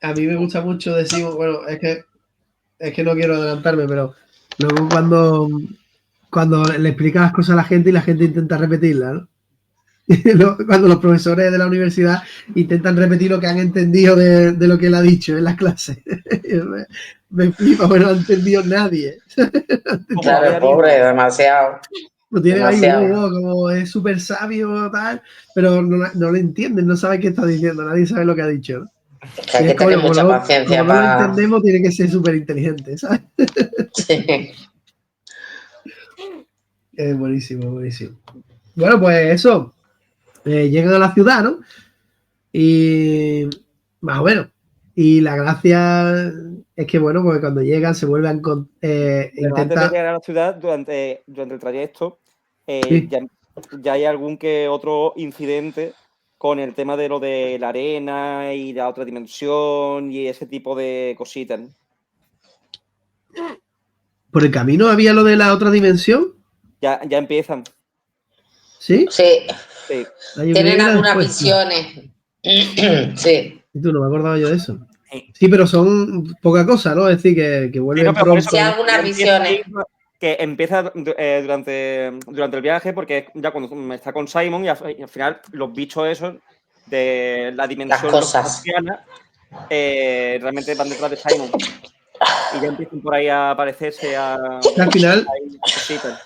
A mí me gusta mucho decir, bueno, es que no quiero adelantarme, pero luego cuando le explicas las cosas a la gente y la gente intenta repetirlas, ¿no? Cuando los profesores de la universidad intentan repetir lo que han entendido de lo que él ha dicho en las clases. me flipa, pero no ha entendido nadie. Claro, pobre, demasiado. Lo tiene ahí Demasiado. como es súper sabio, tal, pero no lo entienden, no sabe qué está diciendo, nadie sabe lo que ha dicho, ¿no? Que hay que tener mucha paciencia como no lo entendemos, tiene que ser súper inteligente, ¿sabes? Sí. Es buenísimo, buenísimo. Bueno, pues eso. Llegan a la ciudad, ¿no? Y más o menos. Y la gracia es que, bueno, porque cuando llegan se vuelven Pero antes de llegar a la ciudad, durante el trayecto, Sí. ya hay algún que otro incidente con el tema de lo de la arena y la otra dimensión y ese tipo de cositas, ¿no? ¿Por el camino había lo de la otra dimensión? Ya empiezan. ¿Sí? Sí, Sí. tienen algunas después, tío. visiones. Sí. Y tú, no me acordaba yo de eso. Sí. Sí, pero son poca cosa, ¿no? Es decir, que vuelven pero por eso Sí, pronto. algunas ya empieza visiones. que empieza durante el viaje, porque ya cuando está con Simon y al final los bichos esos de la dimensión cosas. Lovecraftiana realmente van detrás de Simon. Y ya empiezan por ahí a aparecerse Al final, cositas.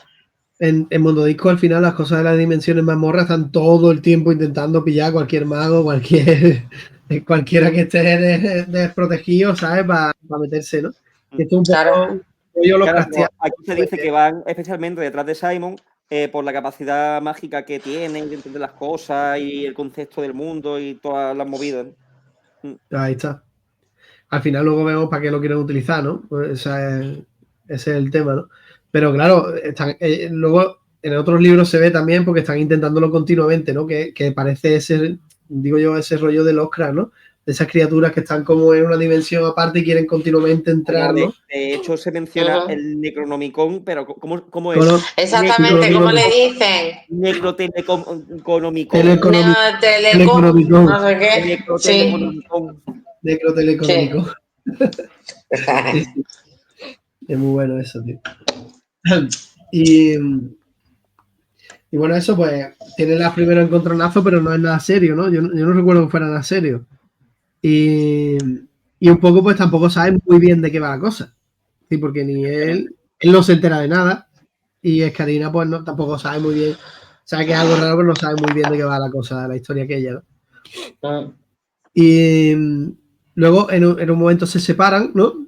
en Mundo Disco, al final, las cosas de las dimensiones mazmorras están todo el tiempo intentando pillar a cualquier mago, cualquiera que esté desprotegido, ¿sabes? Para meterse, ¿no? Y esto es un poco Claro. yo los Claro, castigados. aquí se dice que van especialmente detrás de Simon por la capacidad mágica que tiene de entender las cosas y el concepto del mundo y todas las movidas. Ahí está. Al final luego vemos para qué lo quieren utilizar, ¿no? Pues ese es el tema, ¿no? Pero claro, luego en otros libros se ve también porque están intentándolo continuamente, ¿no? Que parece ese, digo yo, ese rollo del Oscar, ¿no? De esas criaturas que están como en una dimensión aparte y quieren continuamente entrar, ¿no? De hecho, se menciona el Necronomicon, pero ¿cómo es? Exactamente, ¿cómo le dicen? Necroteleconomicon. Telecom, no sé qué. Sí. Necroteleconómico. Sí, sí. Es muy bueno eso, tío. Y bueno, eso pues tiene los primeros encontronazos, pero no es nada serio, ¿no? Yo no recuerdo que fuera nada serio. Y un poco pues tampoco sabe muy bien de qué va la cosa. Sí, porque ni él no se entera de nada. Y Escarina pues no, tampoco sabe muy bien. Sabe que es algo raro, pero no sabe muy bien de qué va la cosa, la historia aquella, ¿no? Y luego en un momento se separan, ¿no?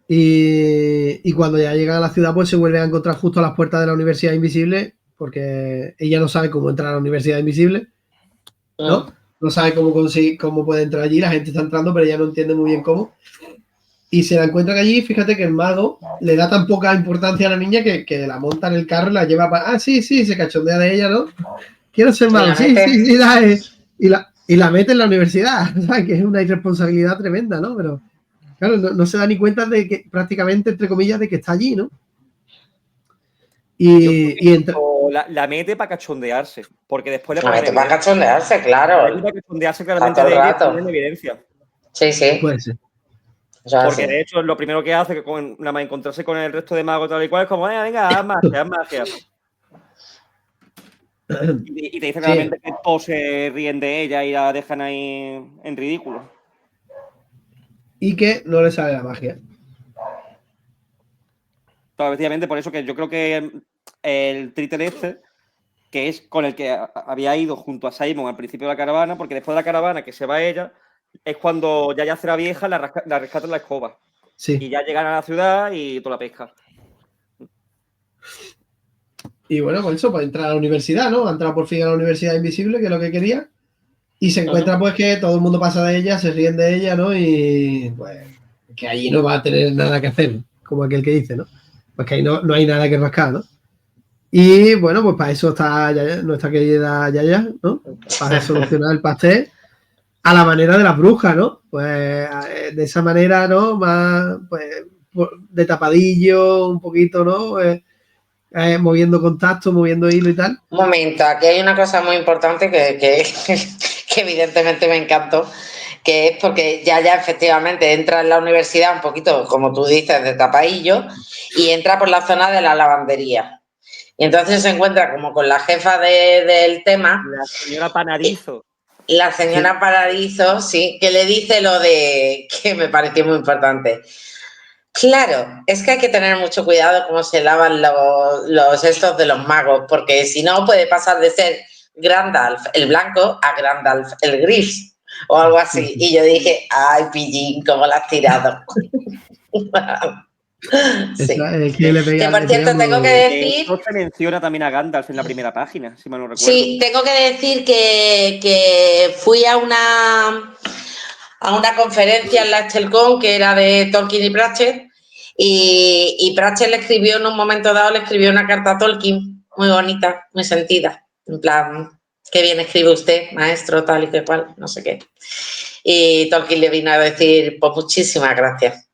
Y cuando ya llegan a la ciudad, pues se vuelven a encontrar justo a las puertas de la Universidad Invisible, porque ella no sabe cómo entrar a la Universidad Invisible, ¿no? No sabe cómo puede entrar allí, la gente está entrando, pero ella no entiende muy bien cómo. Y se la encuentran allí, fíjate que el mago le da tan poca importancia a la niña que la monta en el carro y la lleva para... Ah, sí, se cachondea de ella, ¿no? Quiero ser mago, sí, y la mete en la universidad, ¿sabes? Que es una irresponsabilidad tremenda, ¿no? Pero claro, no se da ni cuenta de que prácticamente, entre comillas, de que está allí, ¿no? Y entra... La mete para cachondearse, porque después le La ponen mete para evidencia. cachondearse, claro. La mete para cachondearse claramente Todo el de ella y rato. ponen evidencia. Sí, sí. Puede ser. O sea, Porque sí. de hecho lo primero que hace que nada más encontrarse con el resto de magos tal y cual es como, venga, haz magia. Y te dice claramente que todos se ríen de ella y la dejan ahí en ridículo. Y que no le sale la magia. Claro, efectivamente, por eso que yo creo que el Tritter este, que es con el que había ido junto a Simon al principio de la caravana, porque después de la caravana que se va ella, es cuando ya será vieja, la rescatan la escoba. Sí. Y ya llegan a la ciudad y toda la pesca. Y bueno, pues eso, pues entra a la universidad, ¿no? Ha entrado por fin a la Universidad Invisible, que es lo que quería. Y se encuentra pues que todo el mundo pasa de ella, se ríen de ella, ¿no? Y pues que allí no va a tener nada que hacer, como aquel que dice, ¿no? Pues que ahí no hay nada que rascar, ¿no? Y bueno, pues para eso está nuestra querida Yaya, ¿no? Para solucionar el pastel a la manera de las brujas, ¿no? Pues de esa manera, ¿no? Más, pues, de tapadillo, un poquito, ¿no? Moviendo contacto, moviendo hilo y tal. Un momento, aquí hay una cosa muy importante que evidentemente me encantó, que es porque ya efectivamente entra en la universidad un poquito, como tú dices, de tapadillo, y entra por la zona de la lavandería. Y entonces se encuentra como con la jefa del tema. La señora Panadizo. La señora Paradiso, sí, que le dice lo de que me pareció muy importante. Claro, es que hay que tener mucho cuidado cómo se lavan los estos de los magos, porque si no puede pasar de ser Grandalf el blanco a Grandalf el gris o algo así. Y yo dije, ay, pillín, ¿cómo la has tirado? Sí. Que por cierto, tengo que decir... Esto se menciona también a Gandalf en la primera página, si mal no recuerdo. Sí, tengo que decir que fui a una conferencia en la Estelcon que era de Tolkien y Pratchett y Pratchett le escribió en un momento dado, le escribió una carta a Tolkien muy bonita, muy sentida, en plan, qué bien escribe usted, maestro, tal y que cual, no sé qué. Y Tolkien le vino a decir, pues muchísimas gracias.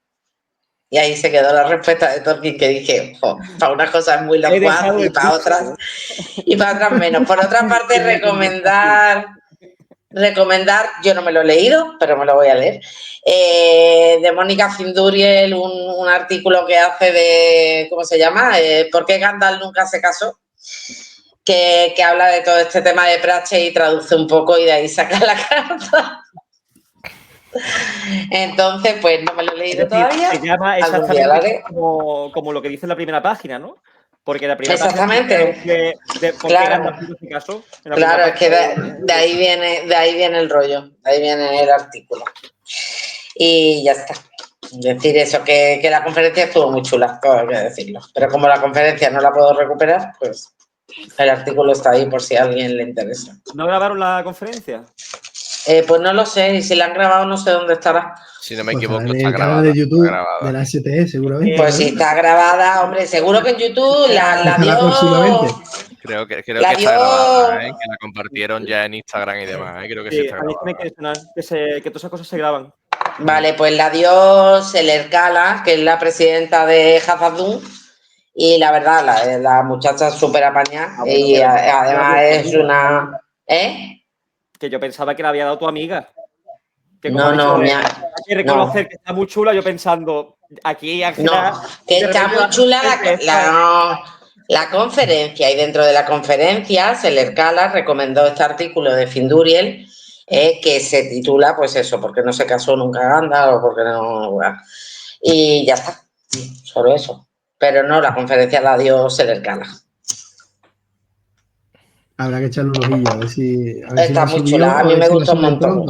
Y ahí se quedó la respuesta de Tolkien, que dije, para unas cosas muy locuaz y para otras menos. Por otra parte, recomendar, yo no me lo he leído, pero me lo voy a leer, de Mónica Finduriel, un artículo que hace de, ¿cómo se llama? ¿Por qué Gandalf nunca se casó? Que habla de todo este tema de Pratchett y traduce un poco y de ahí saca la carta. Entonces, pues no me lo he leído todavía. Se llama exactamente como lo que dice en la primera página, ¿no? Porque la primera exactamente. página claro. Claro, es que de ahí viene el rollo, de ahí viene el artículo. Y ya está. Decir eso, que la conferencia estuvo muy chula, todo hay que decirlo. Pero como la conferencia no la puedo recuperar, pues el artículo está ahí por si a alguien le interesa. ¿No grabaron la conferencia? Pues no lo sé, y si la han grabado no sé dónde estará. Si no me Pues equivoco, en está el grabada. canal de YouTube grabada. de la STE, seguramente. Pues si está grabada, hombre, seguro que en YouTube la dio... próximamente. Creo que está grabada, que la compartieron ya en Instagram y demás. Creo que sí está grabada. A mí me que todas esas cosas se graban. Vale, pues la dio Seller Kala, que es la presidenta de Hazardún, y la verdad, la muchacha es súper apañada y además es una... Que yo pensaba que la había dado tu amiga. Que como no, hay que reconocer que está muy chula, yo pensando, aquí Ángela... No, que está muy chula la conferencia, y dentro de la conferencia Seller Kala recomendó este artículo de Finduriel, que se titula, pues eso, porque no se casó nunca Gandalf o porque no... Y ya está, solo eso. Pero no, la conferencia la dio Seller Kala. Habrá que echarle un ojillo, a ver si Está muy chula, a mí me gustó un montón.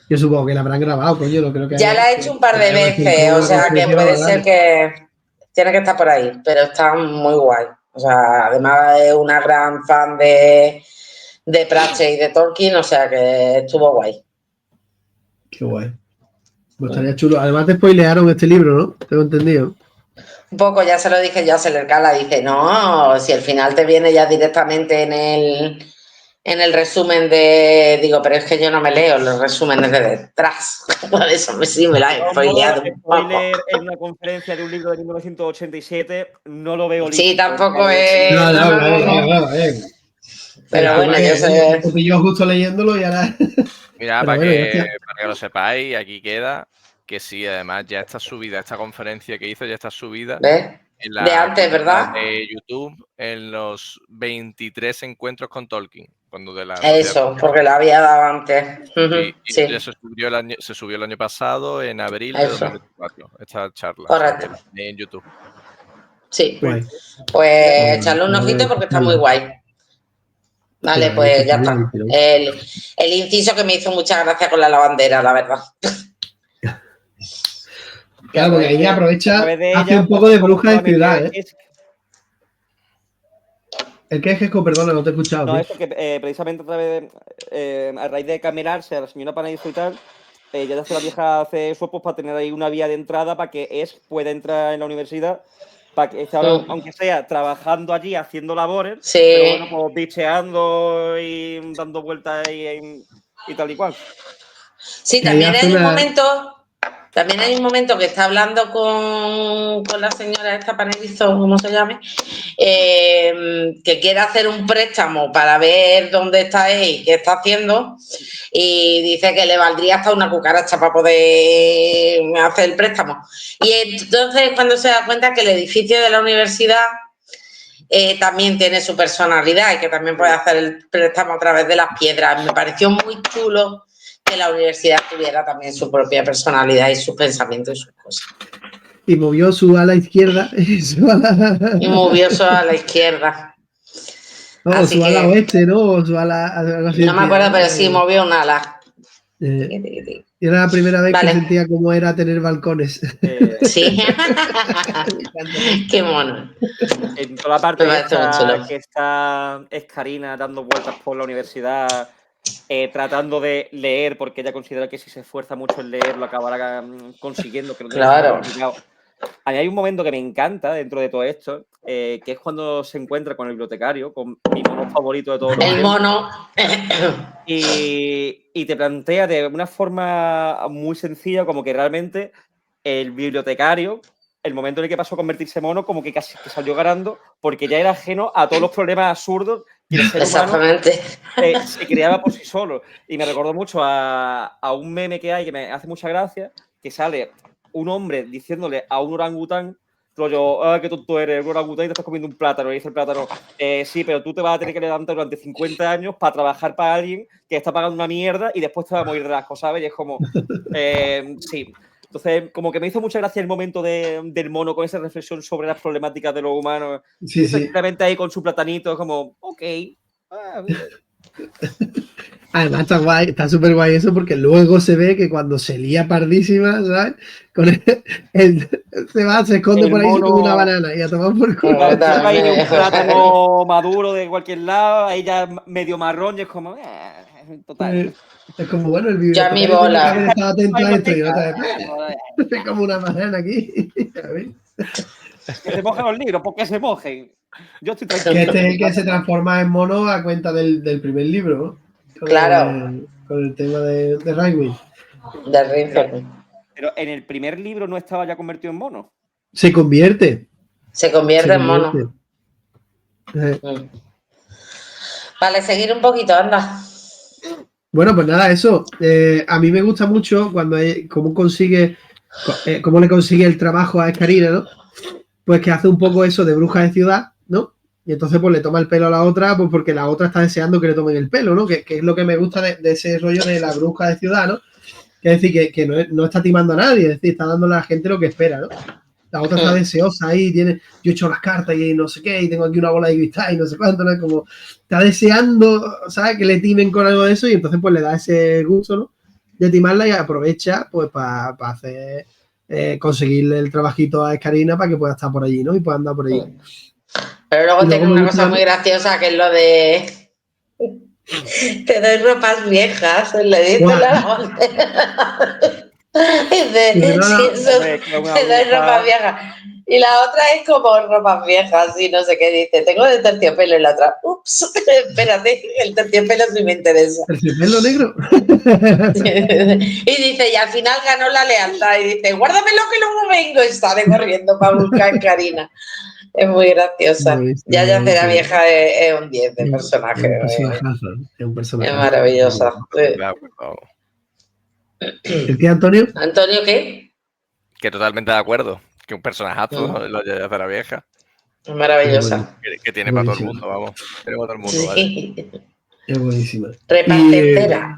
Yo supongo que la habrán grabado, coño, no creo que... Ya la he hecho un par de veces, o sea que puede ser que... Tiene que estar por ahí, pero está muy guay. O sea, además es una gran fan de Pratchett y de Tolkien, o sea que estuvo guay. Qué guay. Pues estaría chulo. Además te spoilearon este libro, ¿no? Tengo entendido. Un poco, ya se lo dije yo a Seller Kala, dice, no, si el final te viene ya directamente en el resumen de... Digo, pero es que yo no me leo los resúmenes de detrás. Por eso sí me la he spoileado un poco. Spoiler en una conferencia de un libro de 1987 no lo veo listo. Sí, tampoco es... No. Pero bueno, yo sé... Me pilló justo leyéndolo y ahora... Mira, para que lo sepáis, aquí queda que sí, además ya está subida, esta conferencia que hizo ya está subida en la de antes, ¿verdad? De YouTube en los 23 encuentros con Tolkien. Eso, porque la había dado antes. Sí. Se subió el año pasado, en abril de 2024, esta charla. Correcto. O sea, en YouTube. Sí. Pues echarle un ojito porque está muy guay. Vale, pues ya está. El inciso que me hizo mucha gracia con la lavandera, la verdad. Claro, porque ahí aprovecha, hace un poco de bruja de ciudad, ¿eh? ¿El qué es Jesco? Perdona, no te he escuchado. No, esto que precisamente a raíz de camelarse a la señora Panadizo y tal, ya hace la vieja hace eso pues para tener ahí una vía de entrada para que pueda entrar en la universidad, para que esté ahora, aunque sea trabajando allí, haciendo labores, pero bueno, pues bicheando y dando vueltas y tal y cual. Sí, también hay un momento... También hay un momento que está hablando con la señora esta Panelizo, como se llame, que quiere hacer un préstamo para ver dónde está él y qué está haciendo, y dice que le valdría hasta una cucaracha para poder hacer el préstamo. Y entonces cuando se da cuenta que el edificio de la universidad también tiene su personalidad y que también puede hacer el préstamo a través de las piedras. Me pareció muy chulo que la universidad tuviera también su propia personalidad y sus pensamientos y sus cosas. Y movió su ala izquierda. Y movió su ala izquierda. No, su ala oeste, ¿no? O su ala... No me acuerdo, pero sí, movió un ala. Y era la primera vez que sentía cómo era tener balcones. Sí. Qué mono. En toda la parte que está Escarina dando vueltas por la universidad... tratando de leer, porque ella considera que si se esfuerza mucho en leer lo acabará consiguiendo. Que claro. A mí hay un momento que me encanta dentro de todo esto, que es cuando se encuentra con el bibliotecario, con mi mono favorito de todos los tiempos. El mono. Y te plantea de una forma muy sencilla como que realmente el bibliotecario el momento en el que pasó a convertirse en mono, como que casi que salió ganando, porque ya era ajeno a todos los problemas absurdos que el ser humano se creaba por sí solo. Y me recordó mucho a un meme que hay que me hace mucha gracia, que sale un hombre diciéndole a un orangután, rollo, qué tonto eres, un orangután y te estás comiendo un plátano. Y dice el plátano, sí, pero tú te vas a tener que levantar durante 50 años para trabajar para alguien que está pagando una mierda y después te va a morir de asco, ¿sabes? Y es como, sí. Entonces, como que me hizo mucha gracia el momento del mono con esa reflexión sobre las problemáticas de los humanos. Sí, y sí. simplemente ahí con su platanito, como, ok. Además está guay, está súper guay eso, porque luego se ve que cuando se lía pardísima, ¿sabes? Con se esconde el por ahí mono, como una banana y a tomar por culo. Ahí de un plátano maduro de cualquier lado, ahí ya medio marrón y es como, total. Es como, bueno, el Ya mi bibliotecario tiene que bola. haber estado atento a esto y otra vez, es como una banana aquí. Que se mojen los libros, ¿por qué se mojen? Yo estoy tranquilo. Que este es el que se transforma en mono a cuenta del primer libro, ¿no? Claro. Con el tema de Railway. Pero en el primer libro no estaba ya convertido en mono. Se convierte. Se convierte en mono. Vale, seguir un poquito, anda. Bueno, pues nada, eso. A mí me gusta mucho cuando cómo le consigue el trabajo a Escarina, ¿no? Pues que hace un poco eso de bruja de ciudad, ¿no? Y entonces pues le toma el pelo a la otra, pues porque la otra está deseando que le tomen el pelo, ¿no? Que es lo que me gusta de ese rollo de la bruja de ciudad, ¿no? Que es decir, que no está timando a nadie, es decir, está dándole a la gente lo que espera, ¿no? La otra está deseosa ahí, yo he hecho las cartas y no sé qué, y tengo aquí una bola de cristal y no sé cuánto, ¿no? Como está deseando, ¿sabes? Que le timen con algo de eso y entonces pues le da ese gusto, ¿no? De timarla y aprovecha pues para hacer, conseguirle el trabajito a Escarina para que pueda estar por allí, ¿no? Y pueda andar por allí. Pero luego tiene una cosa muy graciosa que es lo de te doy ropas viejas, le dice la te doy ropas viejas. Y la otra es como ropas viejas y no sé qué dice. Tengo de terciopelo y la otra, ups, espérate, el terciopelo sí me interesa. ¿Terciopelo negro? Y dice, y al final ganó la lealtad y dice, guárdamelo que luego vengo y sale corriendo para buscar a Karina. Es muy graciosa. Ya será vieja, es un 10 de personaje. Es un personaje. Es maravillosa. ¿El qué, Antonio? ¿Antonio qué? Que totalmente de acuerdo. Que un personajazo lo de la vieja. Es maravillosa. Que tiene para todo el mundo, vamos. Tiene para todo el mundo, sí. Vale. Es buenísima. Repastentera.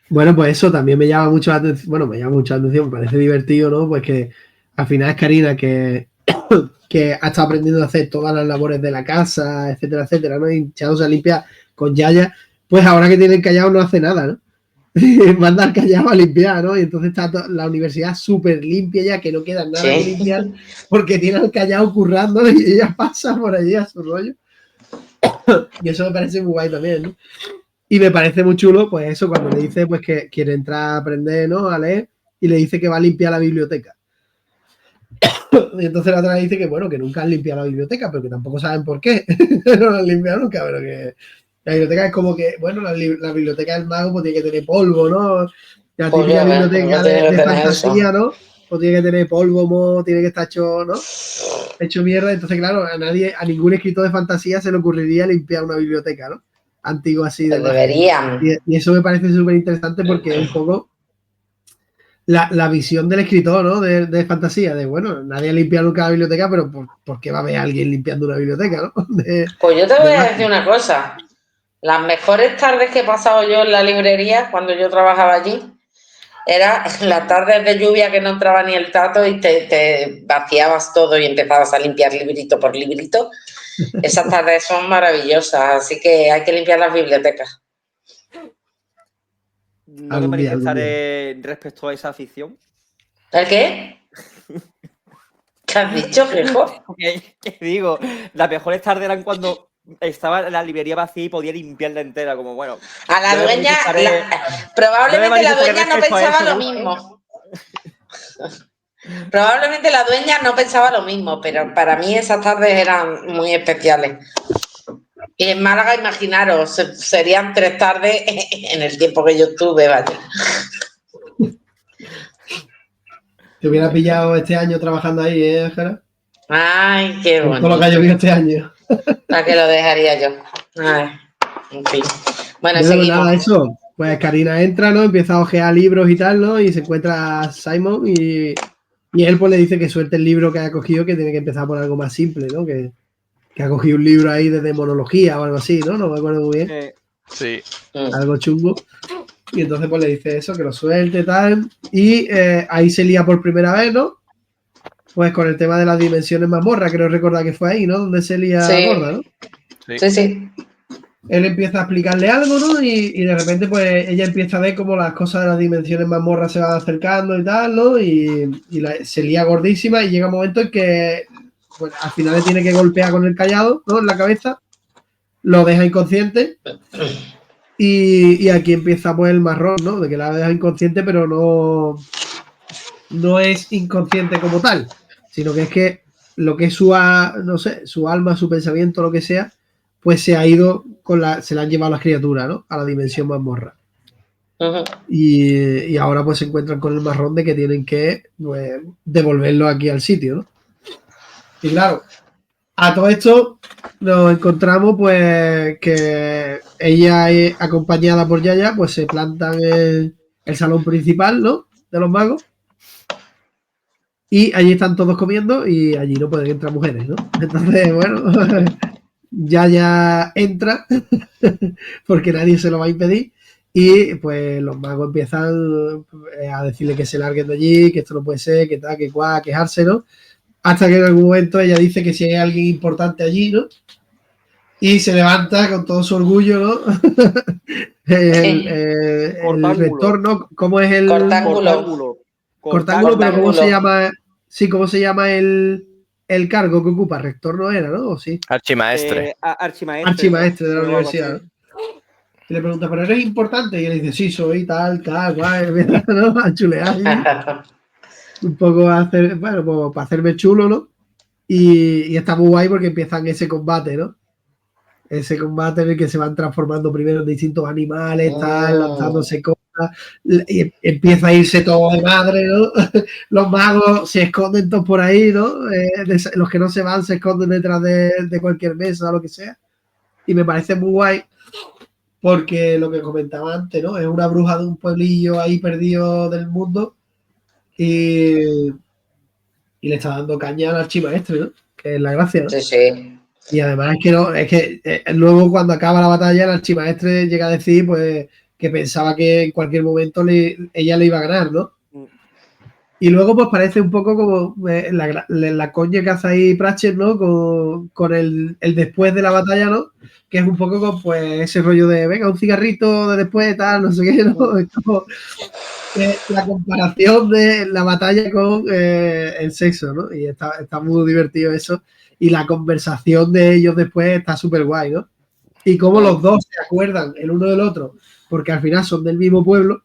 Bueno, pues eso también me llama mucho la atención. Bueno, me llama mucha atención, me parece divertido, ¿no? Pues que al final es Karina que ha estado aprendiendo a hacer todas las labores de la casa, etcétera, etcétera, ¿no? Y echándose a limpiar con Yaya, pues ahora que tienen callado no hace nada, ¿no? Manda al callado a limpiar, ¿no? Y entonces está la universidad súper limpia ya, que no queda nada que limpiar, porque tiene al callado currando y ella pasa por allí a su rollo. Y eso me parece muy guay también, ¿no? Y me parece muy chulo, pues eso, cuando le dice pues que quiere entrar a aprender, ¿no? A leer, y le dice que va a limpiar la biblioteca. Y entonces la otra le dice que, bueno, que nunca han limpiado la biblioteca, pero que tampoco saben por qué. No la han limpiado nunca, pero que la biblioteca es como que, bueno, la biblioteca del mago pues tiene que tener polvo, ¿no? La típica biblioteca de fantasía, ¿no? Pues tiene que tener polvo, tiene que estar hecho, ¿no? Hecho mierda. Entonces, claro, a ningún escritor de fantasía se le ocurriría limpiar una biblioteca, ¿no? Antiguo así de deberían. Y eso me parece súper interesante porque es un poco la visión del escritor, ¿no? De fantasía, de bueno, nadie ha limpiado nunca la biblioteca, pero ¿por qué va a haber alguien limpiando una biblioteca, ¿no? Pues yo te voy a decir una cosa. Las mejores tardes que he pasado yo en la librería, cuando yo trabajaba allí, era las tardes de lluvia que no entraba ni el tato y te vaciabas todo y empezabas a limpiar librito por librito. Esas tardes son maravillosas, así que hay que limpiar las bibliotecas. ¿No te manifestaré respecto a esa afición? ¿El qué? ¿Qué has dicho, Fijo? ¿Qué digo? Las mejores tardes eran cuando estaba la librería vacía y podía limpiarla entera, como bueno. A la dueña, probablemente la dueña no pensaba lo mismo. Probablemente la dueña no pensaba lo mismo, pero para mí esas tardes eran muy especiales. Y en Málaga, imaginaros, serían 3 tardes en el tiempo que yo estuve, vaya. Te hubiera pillado este año trabajando ahí, Jara. Ay, qué Con todo lo bonito. que ha llovido este año. ¿Para qué lo dejaría yo? Ay, en fin. Bueno, Yo seguimos. nada, eso. Pues Karina entra, ¿no? Empieza a ojear libros y tal, ¿no? Y se encuentra a Simon y él pues le dice que suelte el libro que ha cogido, que tiene que empezar por algo más simple, ¿no? Que ha cogido un libro ahí de demonología o algo así, ¿no? No me acuerdo muy bien. Sí. Algo chungo. Y entonces pues le dice eso, que lo suelte, tal. Y ahí se lía por primera vez, ¿no? Pues con el tema de las dimensiones mazmorra, creo recordar que fue ahí, ¿no? Donde se lía Sí. gorda, ¿no? Sí. Él empieza a explicarle algo, ¿no? Y de repente, pues, ella empieza a ver cómo las cosas de las dimensiones mazmorra se van acercando y tal, ¿no? Se lía gordísima y llega un momento en que, pues, al final le tiene que golpear con el callado, ¿no? En la cabeza, lo deja inconsciente y aquí empieza, pues, el marrón, ¿no? De que la deja inconsciente, pero no es inconsciente como tal, sino que es que lo que es no sé, su alma, su pensamiento, lo que sea, pues se ha ido se la han llevado las criaturas, ¿no? A la dimensión mazmorra. Y ahora pues se encuentran con el marrón de que tienen que pues, devolverlo aquí al sitio, ¿no? Y claro, a todo esto nos encontramos pues que ella acompañada por Yaya pues se plantan en el salón principal, ¿no? De los magos. Y allí están todos comiendo y allí no pueden entrar mujeres, ¿no? Entonces, bueno, ya entra porque nadie se lo va a impedir y pues los magos empiezan a decirle que se larguen de allí, que esto no puede ser, que tal, que cual, a quejarse, ¿no? Hasta que en algún momento ella dice que si hay alguien importante allí, ¿no? Y se levanta con todo su orgullo, ¿no? el rector, ¿no? ¿Cómo es el...? Cortángulo, pero ¿cómo se llama? Sí, ¿cómo se llama el cargo que ocupa? Rector no era, ¿no? ¿O sí? Archimaestre. Archimaestre de la universidad. Y le pregunta, ¿pero eres importante? Y él dice, sí, soy tal, guay, ¿no? A chulear. Un poco a hacer, bueno, pues para hacerme chulo, ¿no? Y está muy guay porque empiezan ese combate, ¿no? Ese combate en el que se van transformando primero en distintos animales, tal, lanzándose cosas, y empieza a irse todo de madre, ¿no? Los magos se esconden todos por ahí, ¿no? Los que no se van se esconden detrás de cualquier mesa o lo que sea. Y me parece muy guay porque lo que comentaba antes, ¿no? Es una bruja de un pueblillo ahí perdido del mundo y le está dando caña al archimaestre, ¿no? Que es la gracia, ¿no? Sí. Y además es que luego cuando acaba la batalla el archimaestre llega a decir pues que pensaba que en cualquier momento ella le iba a ganar, ¿no? Y luego pues parece un poco como la coña que hace ahí Pratchett, ¿no? Con el después de la batalla, ¿no? Que es un poco con pues ese rollo de venga, un cigarrito de después, tal, no sé qué, ¿no? Es como la comparación de la batalla con el sexo, ¿no? Y está muy divertido eso. Y la conversación de ellos después está súper guay, ¿no? Y cómo los dos se acuerdan el uno del otro, porque al final son del mismo pueblo,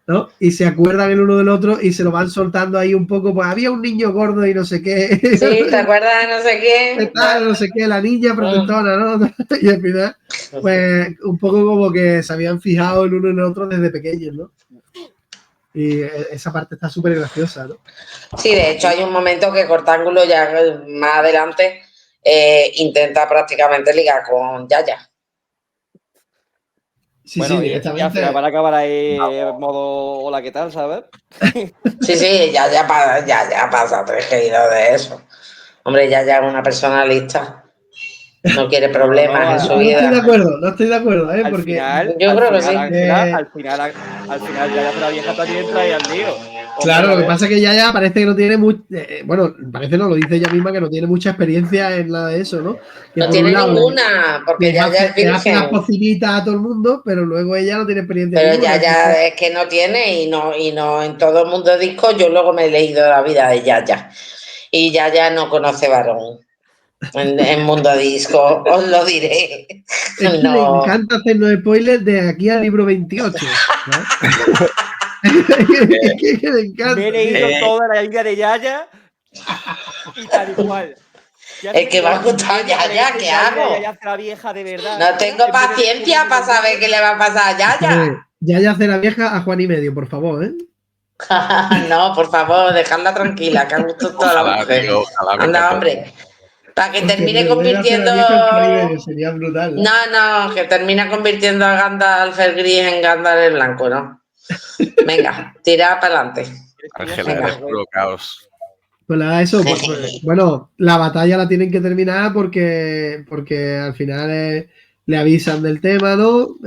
¿no? Y se acuerdan el uno del otro y se lo van soltando ahí un poco, pues había un niño gordo y no sé qué. Sí, ¿te acuerdas de no sé qué? No sé qué, la niña protectora, ¿no? Y al final, pues un poco como que se habían fijado el uno en el otro desde pequeños, ¿no? Y esa parte está súper graciosa, ¿no? Sí, de hecho hay un momento que Cortángulo ya más adelante intenta prácticamente ligar con Yaya. Sí, bueno, sí, y al final van a acabar ahí en modo hola, ¿qué tal? ¿Sabes? Sí, ya pasa 3 kilos de eso. Hombre, Yaya es una persona lista. No quiere problemas en su vida. No estoy de acuerdo, ¿eh? Al Porque final, yo creo que sí. Al final ya la vieja también trae al lío. Claro, lo que pasa es que ya parece que no tiene mucho. Bueno, parece no, lo dice ella misma que no tiene mucha experiencia en nada de eso, ¿no? Que no por tiene un lado, ninguna, porque ya es le hace las virgen. pocinitas a todo el mundo, pero luego ella no tiene experiencia Pero ninguna. Yaya es que no tiene y no en todo el mundo disco. Yo luego me he leído la vida de Yaya y Yaya no conoce varón en mundo disco, os lo diré. Es que le encanta hacernos spoilers de aquí al libro 28. ¿no? Es que le encanta. Me he leído toda la vida de Yaya y tal y cual. Es que me ha gustado Yaya, ¿qué hago? Yaya hace la vieja de verdad. No tengo paciencia para saber qué le va a pasar a Yaya. Yaya hace la vieja a Juan y medio, por favor, ¿eh? No, por favor, dejadla tranquila, que a gusto toda la Ojalá, mujer. tío, ojalá, me Anda, encanta. hombre. Para que Hostia, termine pero volver a hacer convirtiendo. la vieja en caribeño sería brutal, ¿no? No, que termina convirtiendo a Gandalf el gris en Gandalf el blanco, ¿no? Venga, tira para adelante. Ángel, Venga. eres puro caos. Pues nada, eso, bueno, la batalla la tienen que terminar porque al final le avisan del tema, ¿no?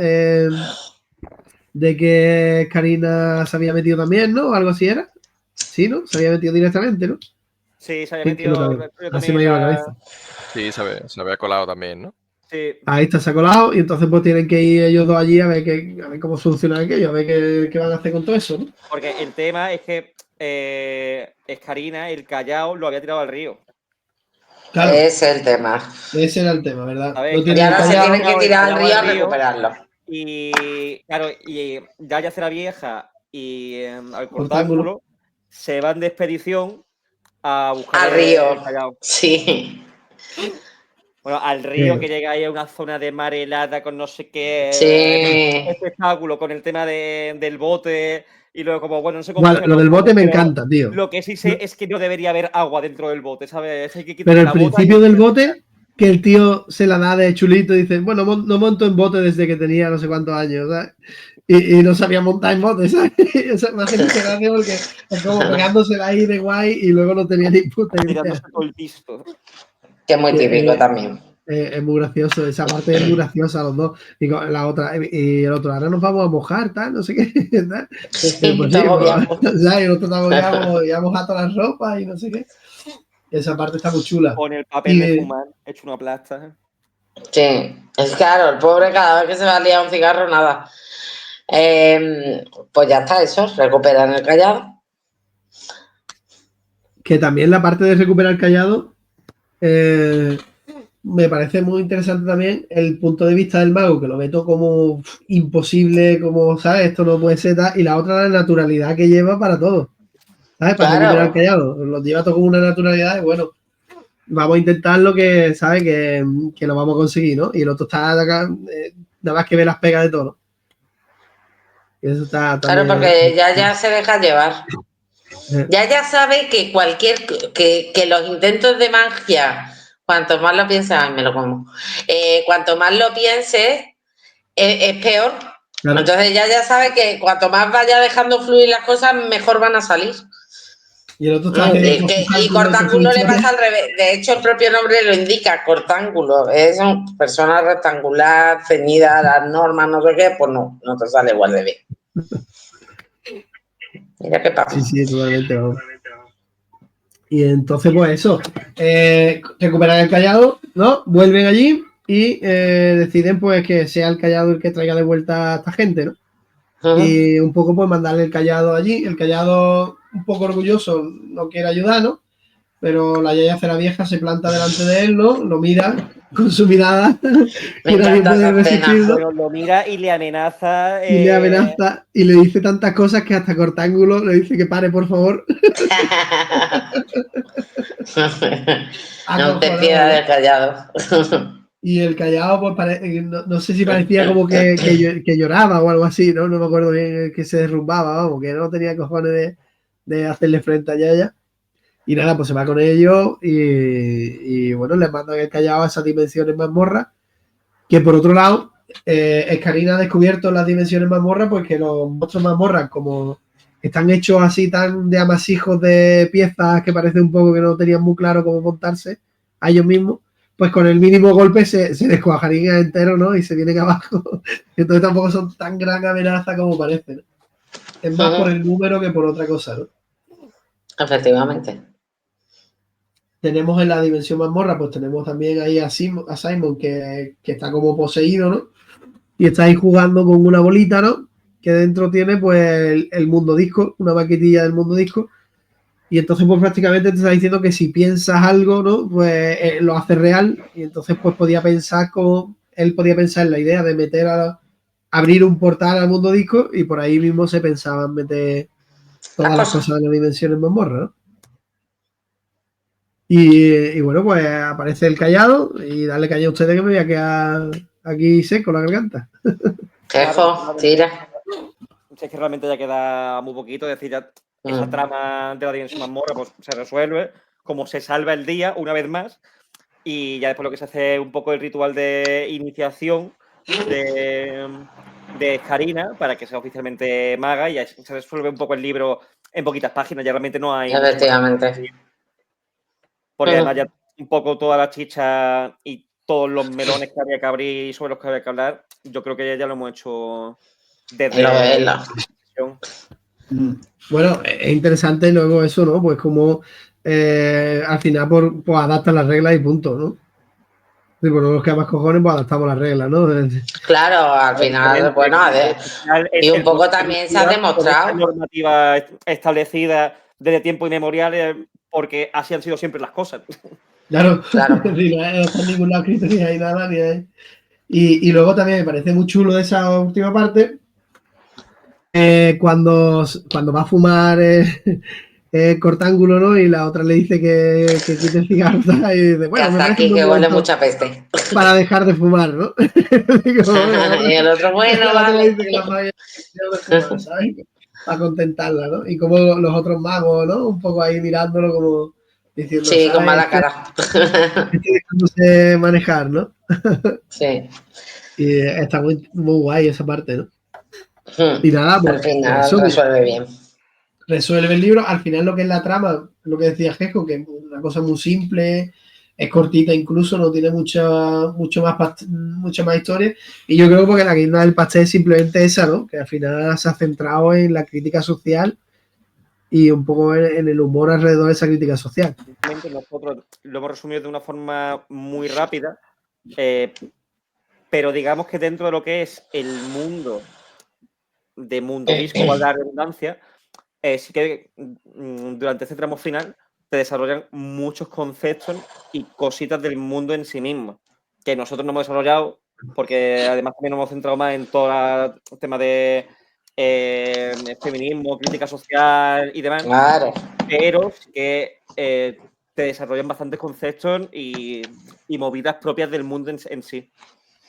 De que Karina se había metido también, ¿no? Algo así era. Sí, ¿no? Se había metido directamente, ¿no? Sí, se había Sí, que no metido también. yo Así también me ha ido la cabeza. Sí, se había colado también, ¿no? Sí, Ahí está, se ha colado y entonces pues tienen que ir ellos dos allí a ver cómo solucionan aquello, a ver qué van a hacer con todo eso, ¿no? porque el tema es que Escarina, el Callao, lo había tirado al río. Claro, Ese es el tema. ese era el tema, ¿verdad? ¿Sabes? No Y tienen el ahora se callado. tienen que tirar al Callao río a al río. recuperarlo. Y claro, y ya será vieja y al Cortángulo. Cortángulo se van de expedición a buscar Al el río. Callao. Sí. Bueno, al río que llega ahí a una zona de mar helada con no sé qué Sí. espectáculo, con el tema del bote y luego como, bueno, no sé cómo Bueno, funciona lo los del bote botes, me pero encanta, tío. lo que sí sé es que no debería haber agua dentro del bote, ¿sabes? Hay que quitar Pero el la bota principio y del bote, que el tío se la da de chulito y dice, bueno, no monto en bote desde que tenía no sé cuántos años, ¿sabes? Y no sabía montar en bote, ¿sabes? Eso me hace mucha gracia porque es como pegándosela ahí de guay y luego no tenía ni puta idea. tirándose todo el pisto. Que es muy típico también. Es muy gracioso, esa parte es muy graciosa los dos. Y la otra, y el otro, ahora nos vamos a mojar, tal, no sé qué, tal. Pues sí, Está agobiado. ¿sabes? Y nosotros estamos ya mojando las ropas y no sé qué. Esa parte está muy chula. Con el papel Y de fumar hecho una plasta. Sí. Es claro, el pobre cada vez que se va a liar un cigarro, nada. Pues ya está, eso. Recuperan el callado. que también la parte de recuperar el callado me parece muy interesante también el punto de vista del mago, que lo ve todo como imposible, como, ¿sabes? Esto no puede ser tal. Y la otra, la naturalidad que lleva para todo. ¿Sabes? Para recuperar el Claro. callado. Lo lleva todo con una naturalidad y bueno, vamos a intentar lo que, ¿sabes? Que lo vamos a conseguir, ¿no? Y el otro está acá, nada más que ve las pegas de todo, ¿no? Y eso está Claro, también. porque ya se deja llevar. Ya sabe que que los intentos de magia, cuanto más lo pienses, ay, me lo como. Cuanto más lo pienses, es peor. Claro. Entonces ya sabe que cuanto más vaya dejando fluir las cosas, mejor van a salir. Y el otro está haciendo Y cortángulo le pasa al revés. De hecho, el propio nombre lo indica, cortángulo. Es una persona rectangular, ceñida a las normas, no sé qué, pues no te sale igual de bien. Mira qué pasa. Sí, totalmente. Vamos. Y entonces, pues eso, recuperan el callado, ¿no? Vuelven allí y deciden pues que sea el callado el que traiga de vuelta a esta gente, ¿no? Y un poco pues mandarle el callado allí. El callado, un poco orgulloso, no quiere ayudar, ¿no? Pero la Yaya Cera Vieja se planta delante de él, ¿no? Lo mira con su mirada Me que nadie encanta puede esa resistirlo. Bueno, lo mira y le amenaza. Y le amenaza y le dice tantas cosas que hasta Cortángulo le dice que pare, por favor. No te piedad del callado. Y el callado, pues no sé si parecía como que lloraba o algo así, ¿no? No me acuerdo bien, que se derrumbaba, vamos, que no tenía cojones de hacerle frente a Yaya. Y nada, pues se va con ellos y bueno, le mandan el callado a esas dimensiones mazmorra. Que por otro lado, Escarina ha descubierto las dimensiones mazmorra, pues que los monstruos mazmorra, como están hechos así tan de amasijos de piezas que parece un poco que no tenían muy claro cómo montarse a ellos mismos, pues con el mínimo golpe se descuajarían entero, ¿no? Y se vienen abajo. Entonces tampoco son tan gran amenaza como parece, ¿no? Es más por el número que por otra cosa, ¿no? Efectivamente. Tenemos en la dimensión mazmorra, pues tenemos también ahí a Simon que está como poseído, ¿no? Y está ahí jugando con una bolita, ¿no? Que dentro tiene pues el mundo disco, una maquetilla del mundo disco. Y entonces pues prácticamente te está diciendo que si piensas algo, ¿no? Pues lo hace real. Y entonces pues él podía pensar en la idea de abrir un portal al mundo disco y por ahí mismo se pensaban meter todas las cosas de las dimensiones mazmorra, ¿no? Y bueno, pues aparece el callado y dale caña a ustedes que me voy a quedar aquí seco la garganta. Jejo, tira. Es que realmente ya queda muy poquito, es decir, ya esa trama de la dimensión mazmorra pues, se resuelve, como se salva el día una vez más, y ya después lo que se hace es un poco el ritual de iniciación de Karina para que sea oficialmente maga, y ya se resuelve un poco el libro en poquitas páginas, ya realmente no hay mucho más. Efectivamente. Porque además ya un poco toda la chicha y todos los melones que había que abrir y sobre los que había que hablar, yo creo que ya lo hemos hecho desde la sesión. Bueno, es interesante luego eso, ¿no? Pues como al final pues adaptan las reglas y punto, ¿no? Si por no nos queda más cojones, pues adaptamos las reglas, ¿no? Claro, al final, bueno, y un poco también se ha demostrado. Esta normativa establecida desde tiempo inmemorial, porque así han sido siempre las cosas. Claro. Sí, no está en ningún lado escrito ni hay nada, ni hay. Y luego también me parece muy chulo de esa última parte, cuando va a fumar Cortángulo, ¿no? Y la otra le dice que quite el cigarro y dice, bueno, hasta aquí que huele mucha peste. Para dejar de fumar, ¿no? Y el otro, bueno, vale. Dice que la magia de fumar, ¿sabes? Para contentarla, ¿no? Y como los otros magos, ¿no? Un poco ahí mirándolo como diciendo, sí, ¿sabes? con mala cara. Estoy dejándose manejar, ¿no? Sí. Y está muy guay esa parte, ¿no? Y nada, pues al final eso, resuelve bien. Resuelve el libro. Al final lo que es la trama, lo que decía Jesco, que es una cosa muy simple, es cortita incluso, no tiene mucha más historia. Y yo creo que la guinda del pastel es simplemente esa, ¿no? Que al final se ha centrado en la crítica social y un poco en el humor alrededor de esa crítica social. Nosotros lo hemos resumido de una forma muy rápida, pero digamos que dentro de lo que es el mundo de Mundo Disco, valga la redundancia, sí que durante este tramo final te desarrollan muchos conceptos y cositas del mundo en sí mismo, que nosotros no hemos desarrollado, porque además también nos hemos centrado más en todo el tema de feminismo, crítica social y demás. Claro. Pero sí que te desarrollan bastantes conceptos y movidas propias del mundo en sí.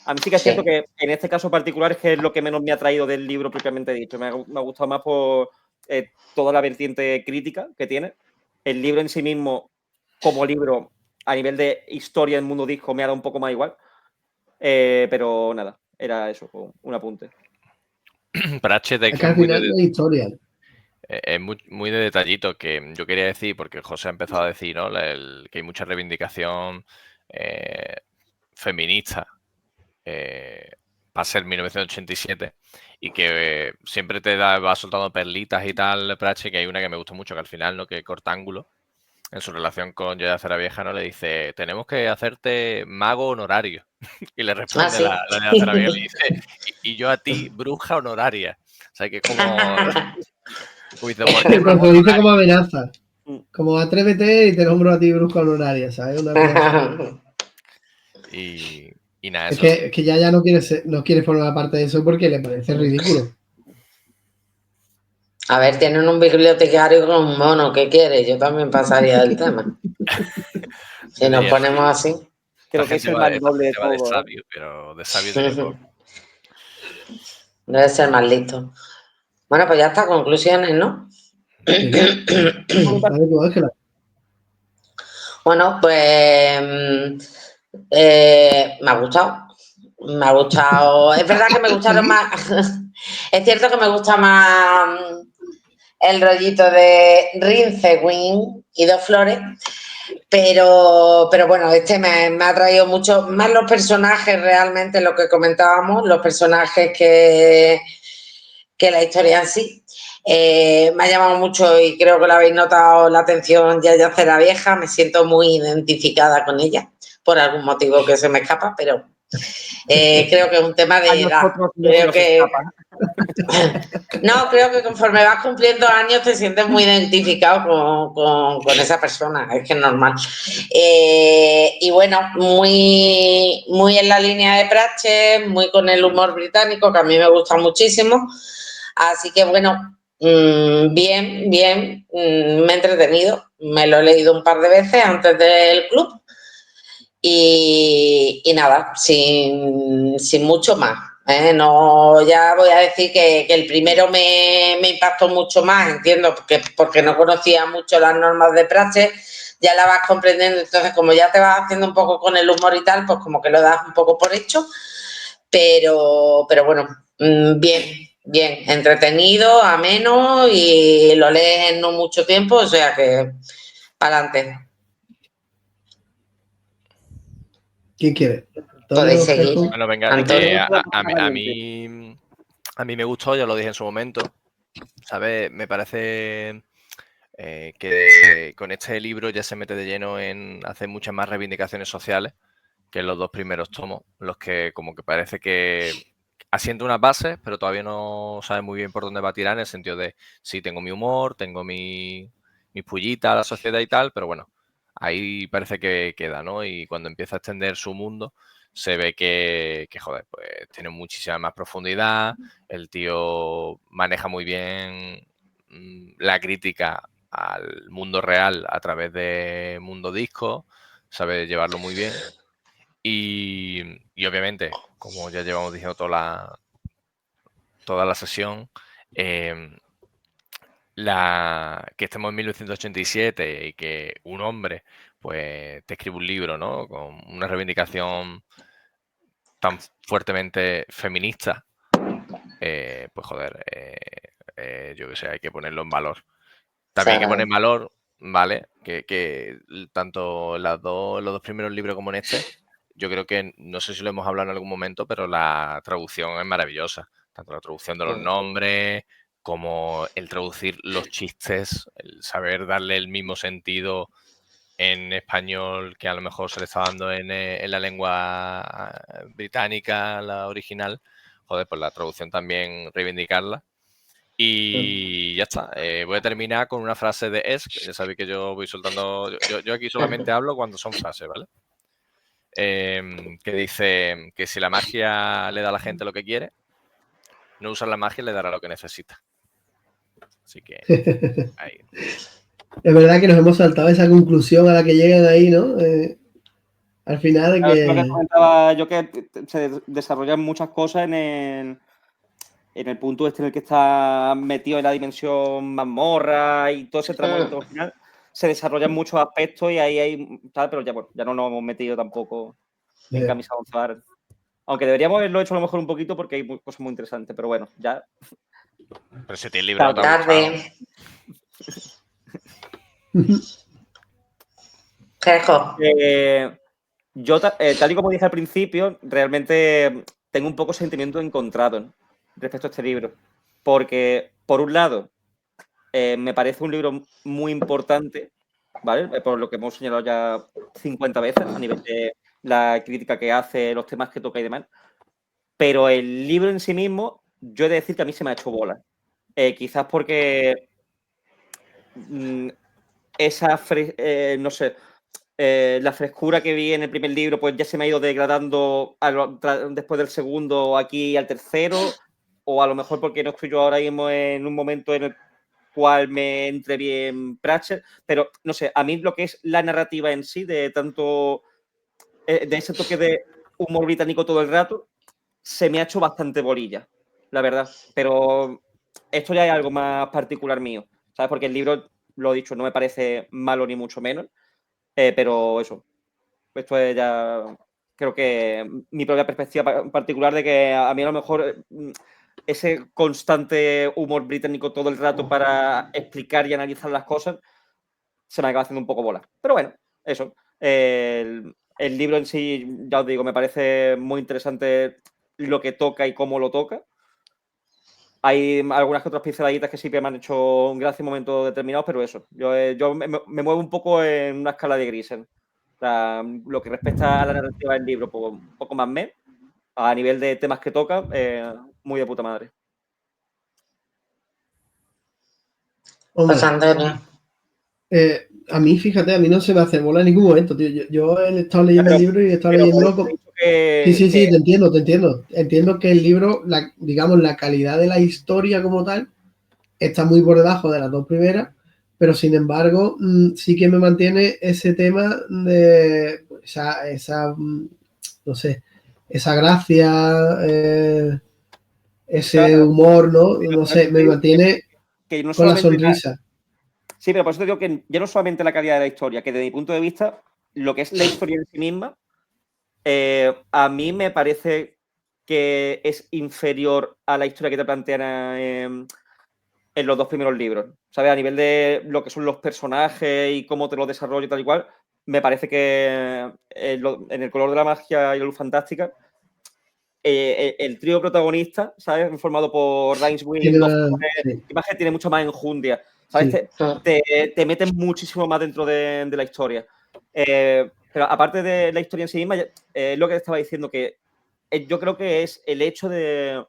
A mí sí que es cierto que en este caso particular es que es lo que menos me ha traído del libro propiamente dicho. Me ha gustado más por toda la vertiente crítica que tiene. El libro en sí mismo, como libro, a nivel de historia del mundo disco, me ha dado un poco más igual. Pero nada, era eso, un apunte. Pratchett es que al final es historia. Es muy de detallito, que yo quería decir, porque José ha empezado a decir, ¿no? Que hay mucha reivindicación feminista para ser 1987 y que siempre va soltando perlitas y tal, Pratchett, que hay una que me gustó mucho, que al final, ¿no? Que Cortángulo, en su relación con Yoda Ceravieja, ¿no? Le dice, tenemos que hacerte mago honorario. Y le responde la Yoda Ceravieja, le dice, y yo a ti, bruja honoraria. O sea, que es como... Cuando lo dice como amenaza. Como atrévete y te nombro a ti bruja honoraria, ¿sabes? Una cosa y nada, es que ya no quiere formar parte de eso porque le parece ridículo. A ver, tienen un bibliotecario con un mono, ¿qué quiere? Yo también pasaría del tema. Si nos ponemos así. Creo que es el más noble de todo. De sabio, pero de sabio tiene poco. Debe ser más listo. Bueno, pues ya está, conclusiones, ¿no? Bueno, pues me ha gustado. Me ha gustado. Es verdad que me gustaron más. Es cierto que me gusta más el rollito de Rincewin y Dos Flores. Pero bueno, me ha traído mucho más los personajes, realmente lo que comentábamos, los personajes que la historia en sí. Me ha llamado mucho y creo que lo habéis notado la atención Yaya Ceravieja. Me siento muy identificada con ella por algún motivo que se me escapa, pero creo que es un tema de edad. Creo que conforme vas cumpliendo años te sientes muy identificado con esa persona, es que es normal. Y bueno, muy, muy en la línea de Pratchett, muy con el humor británico, que a mí me gusta muchísimo. Así que bueno, bien, me he entretenido. Me lo he leído un par de veces antes del club. Y nada, sin mucho más. No, ya voy a decir que el primero me impactó mucho más, entiendo, porque no conocía mucho las normas de Pratchett, ya la vas comprendiendo, entonces como ya te vas haciendo un poco con el humor y tal, pues como que lo das un poco por hecho, pero bueno, bien, entretenido, ameno y lo lees en no mucho tiempo, o sea que para adelante. ¿Quién quiere? Podéis Antonio, seguir. Jesús. Bueno, venga, Antonio. a mí me gustó, ya lo dije en su momento, ¿sabes? Me parece que con este libro ya se mete de lleno en hacer muchas más reivindicaciones sociales que en los dos primeros tomos, los que como que parece que asienta unas bases, pero todavía no sabe muy bien por dónde va a tirar, en el sentido de, sí, tengo mi humor, tengo mis pullitas a la sociedad y tal, pero bueno, ahí parece que queda, ¿no? Y cuando empieza a extender su mundo, se ve que joder, pues tiene muchísima más profundidad, el tío maneja muy bien la crítica al mundo real a través de Mundo Disco, sabe llevarlo muy bien. Y obviamente, como ya llevamos diciendo toda la sesión, que estemos en 1987 y que un hombre pues te escribe un libro, ¿no? Con una reivindicación tan fuertemente feminista, pues joder, yo qué sé, hay que ponerlo en valor. También hay que poner en valor, ¿vale? Que tanto los dos primeros libros como en este, yo creo que, no sé si lo hemos hablado en algún momento, pero la traducción es maravillosa. Tanto la traducción de los nombres, como el traducir los chistes, el saber darle el mismo sentido en español que a lo mejor se le está dando en la lengua británica, la original. Joder, pues la traducción también reivindicarla. Y ya está. Voy a terminar con una frase de Esk. Ya sabéis que yo voy soltando. Yo aquí solamente hablo cuando son frases, ¿vale? Que dice que si la magia le da a la gente lo que quiere, no usar la magia le dará lo que necesita. Así que ahí. Es verdad que nos hemos saltado esa conclusión a la que llegan ahí, ¿no? Al final de Claro, que... es lo que comentaba yo, que se desarrollan muchas cosas en el punto este en el que está metido en la dimensión mazmorra y todo ese tramo al final. Se desarrollan muchos aspectos y ahí hay tal, pero ya, bueno, ya no nos hemos metido tampoco en camisa once varas. Aunque deberíamos haberlo hecho a lo mejor un poquito porque hay cosas muy interesantes, pero bueno, ya. Pero si el libro no te ha gustado. Yo, tal y como dije al principio, realmente tengo un poco sentimiento encontrado respecto a este libro. Porque, por un lado, me parece un libro muy importante, ¿vale? Por lo que hemos señalado ya 50 veces a nivel de la crítica que hace, los temas que toca y demás. Pero el libro en sí mismo, yo he de decir que a mí se me ha hecho bola. Quizás porque no sé, la frescura que vi en el primer libro, pues ya se me ha ido degradando después del segundo aquí al tercero, o a lo mejor porque no estoy yo ahora mismo en un momento en el cual me entre bien Pratchett, pero no sé, a mí lo que es la narrativa en sí, de ese toque de humor británico todo el rato, se me ha hecho bastante bolilla, la verdad. Pero esto ya es algo más particular mío, ¿sabes? Porque el libro, lo he dicho, no me parece malo ni mucho menos, pero eso, esto es ya, creo que mi propia perspectiva particular de que a mí a lo mejor ese constante humor británico todo el rato para explicar y analizar las cosas se me acaba haciendo un poco bola. Pero bueno, eso. El libro en sí, ya os digo, me parece muy interesante lo que toca y cómo lo toca. Hay algunas que otras pinceladitas que sí que me han hecho gracia en momentos determinados, pero eso. Yo me muevo un poco en una escala de grises. O sea, lo que respecta a la narrativa del libro, pues, un poco más a nivel de temas que toca, muy de puta madre. Pues Antonio. A mí, fíjate, a mí no se me hace bola en ningún momento, tío. Yo he estado leyendo el libro y he estado leyéndolo con... Sí, te entiendo. Entiendo que el libro, digamos, la calidad de la historia como tal, está muy por debajo de las dos primeras, pero sin embargo, sí que me mantiene ese tema de esa no sé, esa gracia, ese humor, ¿no? No sé, me mantiene que no con la solamente sonrisa. Sí, pero por eso te digo que ya no solamente la calidad de la historia, que desde mi punto de vista, lo que es la historia en sí misma, a mí me parece que es inferior a la historia que te plantean en los dos primeros libros. ¿Sabes? A nivel de lo que son los personajes y cómo te los desarrollo y tal y cual, me parece que en El color de la magia y la luz fantástica, el trío protagonista, ¿sabes? Formado por Rhys Williams, Sí. tiene mucho más enjundia. ¿Sabes? Sí. Te meten muchísimo más dentro de la historia. Pero aparte de la historia en sí misma, lo que estaba diciendo, que yo creo que es el hecho de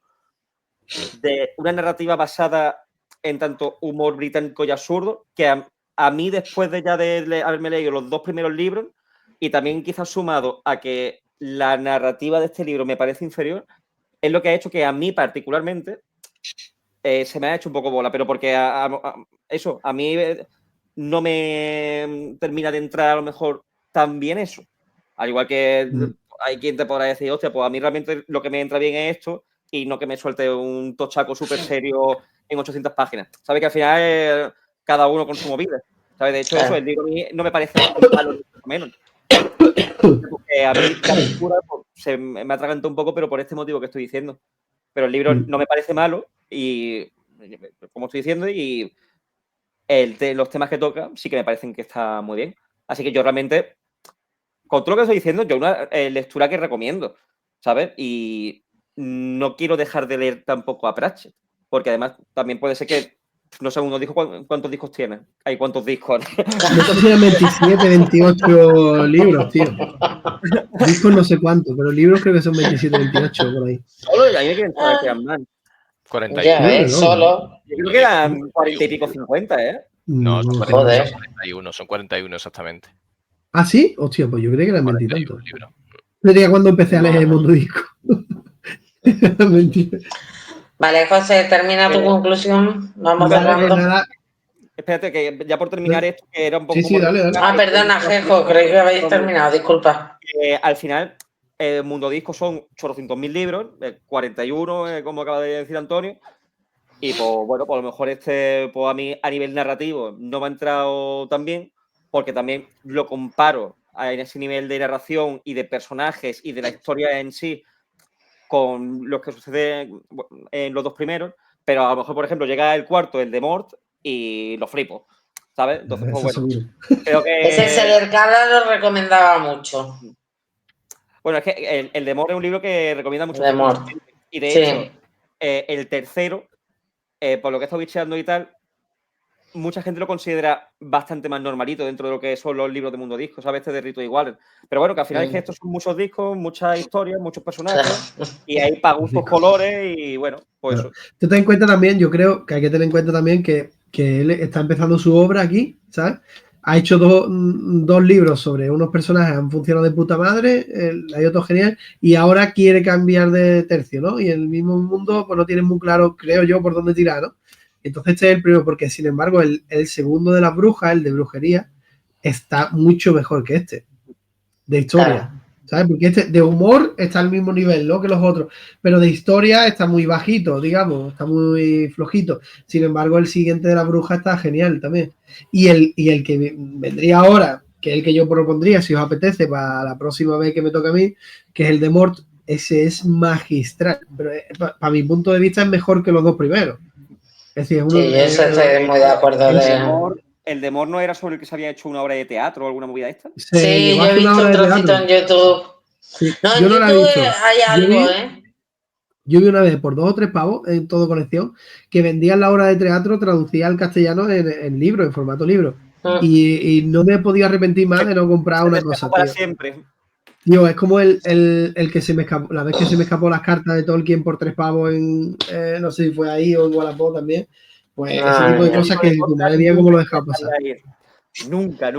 una narrativa basada en tanto humor británico y absurdo, que a mí, después de ya de haberme leído los dos primeros libros, y también quizás sumado a que la narrativa de este libro me parece inferior, es lo que ha hecho que a mí particularmente se me ha hecho un poco bola, pero porque eso, a mí no me termina de entrar a lo mejor tan bien eso. Al igual que hay quien te podrá decir, hostia, pues a mí realmente lo que me entra bien es esto y no que me suelte un tochaco súper serio en 800 páginas. ¿Sabes? Que al final es cada uno con su movida. ¿Sabes? De hecho, eso, el libro a mí no me parece malo ni mucho menos. Porque a mí la lectura pues, se me atragantó un poco, pero por este motivo que estoy diciendo. Pero el libro no me parece malo y, como estoy diciendo, y los temas que toca sí que me parecen que está muy bien. Así que yo realmente, con todo lo que estoy diciendo, yo una lectura que recomiendo, ¿sabes? Y no quiero dejar de leer tampoco a Pratchett, porque además también puede ser que, no sé, uno dijo cuántos discos tiene. Hay cuántos discos. No sé si eran 27, 28 libros, tío. Discos no sé cuántos, pero libros creo que son 27, 28 por ahí. Solo ahí me quieren saber que eran más. 41. Ya ves, solo. Yo creo que eran 40 y pico, 50, ¿eh? No, son Joder. 41, son 41 exactamente. ¿Ah, sí? Hostia, pues yo creía que eran 20 y 41 tantos. libros. Sería cuando empecé a leer el mundo disco. Mentira. Vale, José, termina tu conclusión. Vamos Vale, pues cerrando. nada. Espérate, que ya por terminar esto, que era un poco Sí, sí, como... dale, dale. Ah, perdona, Jejo, creí que habéis terminado, disculpa. Al final, Mundo Disco son 800.000 libros, 41, como acaba de decir Antonio, y pues bueno, pues a lo mejor pues a mí a nivel narrativo no me ha entrado tan bien, porque también lo comparo en ese nivel de narración y de personajes y de la historia en sí con lo que sucede en los dos primeros, pero a lo mejor, por ejemplo, llega el cuarto, el de Mort, y lo flipo, ¿sabes? Entonces, pues Eso bueno, seguro. creo que... Ese Sedercala lo recomendaba mucho. Bueno, es que el de Mort es un libro que recomienda mucho. De Mort. Y de Sí. hecho, el tercero, por lo que he estado bicheando y tal, mucha gente lo considera bastante más normalito dentro de lo que son los libros de Mundo Disco, ¿sabes? Este de Rito Igual. Pero bueno, que al final es que estos son muchos discos, muchas historias, muchos personajes, y hay para gustos colores, y bueno, pues Claro. eso. Tú ten en cuenta también, yo creo que hay que tener en cuenta también que él está empezando su obra aquí, ¿sabes? Ha hecho dos libros sobre unos personajes, han funcionado de puta madre, hay otro genial, y ahora quiere cambiar de tercio, ¿no? Y el mismo mundo, pues no tiene muy claro, creo yo, por dónde tirar, ¿no? Entonces este es el primero, porque sin embargo el segundo de las brujas, el de brujería, está mucho mejor que este, de historia. Claro. ¿Sabes? Porque este de humor está al mismo nivel, ¿no? Que los otros, pero de historia está muy bajito, digamos, está muy flojito. Sin embargo, el siguiente de la bruja está genial también. Y el que vendría ahora, que es el que yo propondría, si os apetece, para la próxima vez que me toque a mí, que es el de Mort, ese es magistral. Pero para mi punto de vista es mejor que los dos primeros. Es decir, uno, Sí, yo estoy muy de acuerdo. El de Mort no era sobre el que se había hecho una obra de teatro o alguna movida esta. Sí, yo he visto un trocito en YouTube. Sí, No, yo en no la he YouTube visto. hay algo, ¿eh? Yo vi una vez por 2 o 3 pavos en todo colección que vendían la obra de teatro traducida al castellano en libro, en formato libro. Y no me he podido arrepentir más de no comprar una cosa, para tío. siempre. Tío, es como el que se me escapó, la vez que se me escapó las cartas de Tolkien por 3 pavos en, no sé si fue ahí o en Wallapop también. Pues ese tipo de cosas que tu madre mía cómo lo he dejado pasar. Nunca.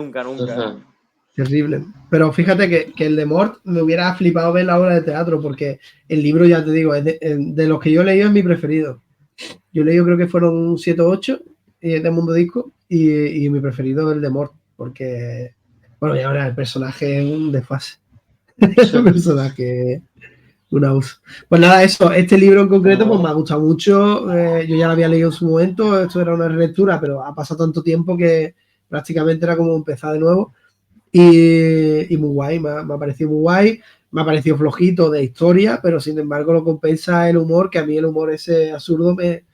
Terrible. Pero fíjate que el de Mort me hubiera flipado ver la obra de teatro, porque el libro, ya te digo, es de los que yo he leído es mi preferido. Yo he leído, creo que fueron 7 o 8 de Mundo Disco, y mi preferido es el de Mort, porque, bueno, y ahora el personaje es un desfase. El personaje Un abuso. Pues nada, eso, este libro en concreto pues me ha gustado mucho. Yo ya lo había leído en su momento, esto era una relectura, pero ha pasado tanto tiempo que prácticamente era como empezar de nuevo. Y muy guay, me ha parecido muy guay. Me ha parecido flojito de historia, pero sin embargo lo compensa el humor, que a mí el humor ese absurdo me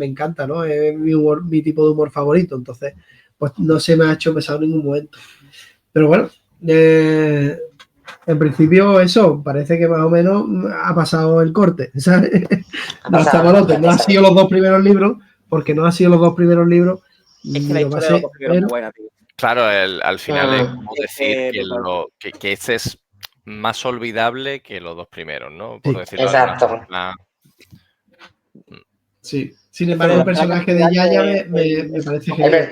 encanta, ¿no? Es mi tipo de humor favorito. Entonces, pues no se me ha hecho pesado en ningún momento. Pero bueno, en principio eso, parece que más o menos ha pasado el corte, ¿sabes? No ha sido los dos primeros libros, porque no ha sido los dos primeros libros. Es que la historia de los dos primeros es muy buena, tío. Claro, al final es como decir que este es más olvidable que los dos primeros, ¿no? Por decirlo de alguna forma. Sí. Sin embargo, el personaje de Yaya me parece genial.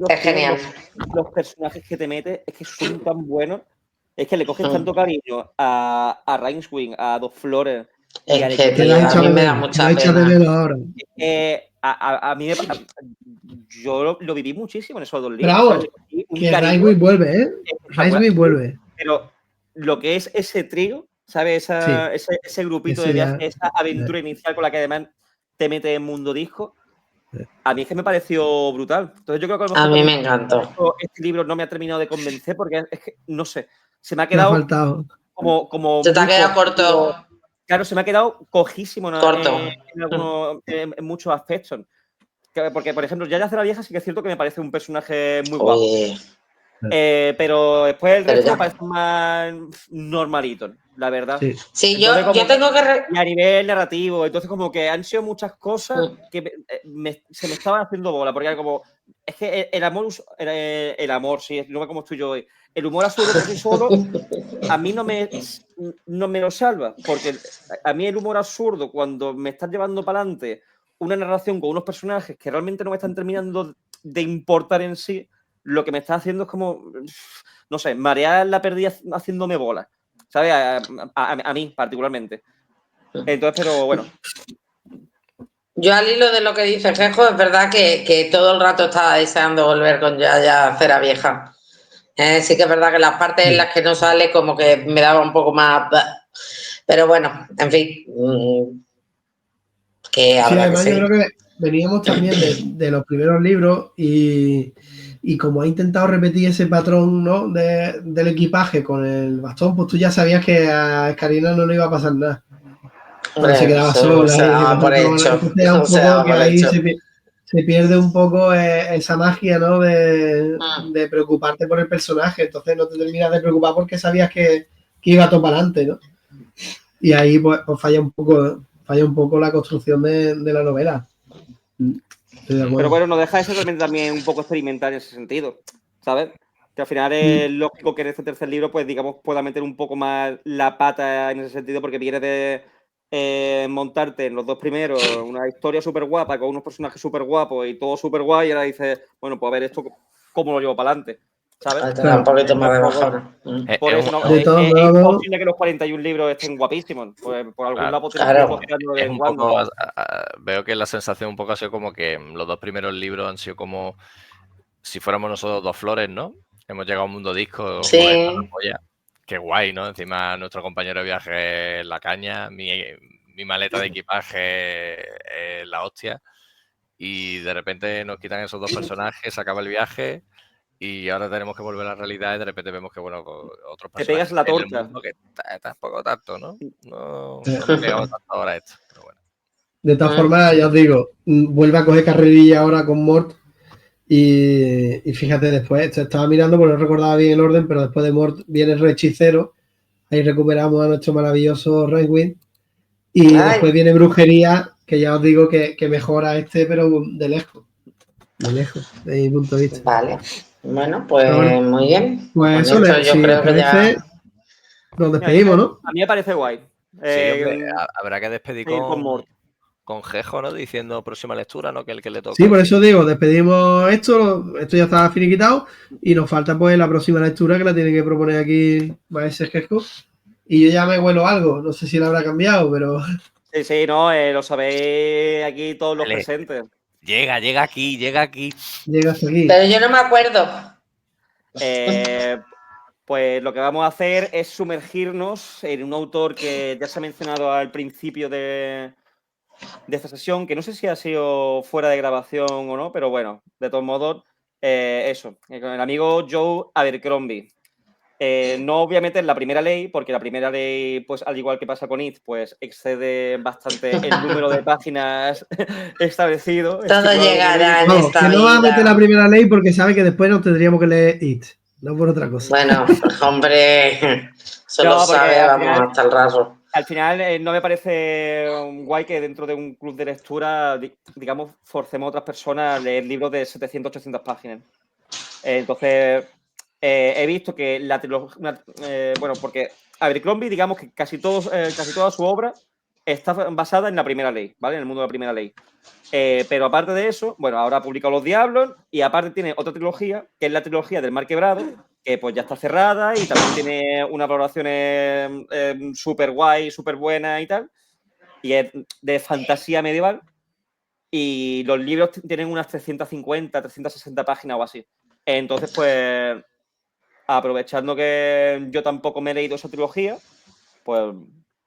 Es genial. Los personajes que te metes es que son tan buenos. Es que le coges tanto cariño a Rainswing, a Dos Flores. Es que tío, a mí me da mucha pena. A mí yo lo viví muchísimo en esos dos libros. Bravo, que Rainswing vuelve, ¿eh? Rainswing vuelve. Pero lo que es ese trío, ¿sabes? Ese grupito de viaje, esa aventura inicial con la que además te mete en mundo disco, a mí es que me pareció brutal. Entonces yo creo que a mí me encantó. Este libro no me ha terminado de convencer porque es que, no sé, se me ha quedado como se te ha quedado corto. Claro, se me ha quedado cojísimo en muchos aspectos. Porque, por ejemplo, Yaya la Vieja sí que es cierto que me parece un personaje muy guapo. Pero después el resto me parece más normalito, la verdad. Sí, yo tengo que... Y a nivel narrativo, entonces como que han sido muchas cosas que se me estaban haciendo bola, porque era como... Es que el amor, sí, no ve cómo estoy yo hoy. El humor absurdo por sí solo a mí no me lo salva, porque a mí el humor absurdo, cuando me estás llevando para adelante una narración con unos personajes que realmente no me están terminando de importar en sí, lo que me está haciendo es como, no sé, marear la pérdida haciéndome bola, ¿sabes? A mí particularmente. Entonces, pero bueno. Yo al hilo de lo que dice Jejo, es verdad que todo el rato estaba deseando volver con Yaya Cera Vieja. Sí que es verdad que las partes en las que no sale como que me daba un poco más... Pero bueno, en fin. Además yo creo que veníamos también de los primeros libros y como ha intentado repetir ese patrón, ¿no? del equipaje con el bastón, pues tú ya sabías que a Escarina no le iba a pasar nada. Se quedaba sola. Por hecho. Se pierde un poco esa magia, ¿no? De preocuparte por el personaje. Entonces no te terminas de preocupar porque sabías que iba todo para adelante, ¿no? Y ahí pues falla un poco la construcción de la novela. Pero bueno, no deja de ser también un poco experimental en ese sentido, ¿sabes? Que al final es lógico que en este tercer libro, pues digamos, pueda meter un poco más la pata en ese sentido, porque viene de montarte en los dos primeros una historia súper guapa con unos personajes súper guapos y todo súper guay, y ahora dices, bueno, pues a ver esto cómo lo llevo para adelante, ¿sabes? Un poquito más de bajón. Por eso es imposible que los 41 libros estén guapísimos. Pues por algún lado es un poco, veo que la sensación un poco ha sido como que los dos primeros libros han sido como si fuéramos nosotros Dos Flores, ¿no? Hemos llegado a un mundo disco. Sí. Qué guay, ¿no? Encima nuestro compañero de viaje La Caña, mi maleta de equipaje la hostia. Y de repente nos quitan esos dos personajes, se acaba el viaje y ahora tenemos que volver a la realidad y de repente vemos que, bueno, otros personajes... Te pegas la torta. Que tampoco tanto, ¿no? No me he pegado tanto ahora esto, pero bueno. De todas formas, ya os digo, vuelve a coger carrerilla ahora con Mort y fíjate, después estaba mirando porque no recordaba bien el orden, pero después de Mort viene el Rehechicero, ahí recuperamos a nuestro maravilloso Rainswing y después viene Brujería, que ya os digo que mejora pero de lejos, desde mi punto de vista. Vale, bueno, pues muy bien. Pues eso, yo creo que ya... Nos despedimos, ¿no? A mí me parece guay. Sí, hombre, habrá que despedir con Mort. Con Jejo, ¿no? Diciendo próxima lectura, ¿no? Que el que le toca. Sí, por eso digo, despedimos esto ya está finiquitado y nos falta pues la próxima lectura que la tiene que proponer aquí Maese Jejo. Y yo ya me huelo algo, no sé si la habrá cambiado, pero... Sí, no, lo sabéis aquí todos los presentes. Llega aquí. Llega hasta aquí. Pero yo no me acuerdo. pues lo que vamos a hacer es sumergirnos en un autor que ya se ha mencionado al principio de esta sesión, que no sé si ha sido fuera de grabación o no, pero bueno, de todos modos, eso, con el amigo Joe Abercrombie. No obviamente en la primera ley, porque la primera ley, pues al igual que pasa con IT, pues excede bastante el número de páginas establecido. Todo llegará en No, esta que no va a meter la vida. primera ley porque sabe que después nos tendríamos que leer IT, no por otra cosa. Bueno, hombre, eso lo No, porque sabe, al vamos, final- hasta el raso. Al final, no me parece guay que dentro de un club de lectura, digamos, forcemos a otras personas a leer libros de 700, 800 páginas. Entonces, he visto que la trilogía, bueno, porque Abercrombie, digamos que casi toda su obra está basada en la primera ley, ¿vale? En el mundo de la primera ley. Pero aparte de eso, bueno, ahora ha publicado Los Diablos y aparte tiene otra trilogía, que es la trilogía del Mar Quebrado, que pues ya está cerrada y también tiene unas valoraciones súper guay, súper buenas y tal. Y es de fantasía medieval. Y los libros tienen unas 350, 360 páginas o así. Entonces, pues, aprovechando que yo tampoco me he leído esa trilogía, pues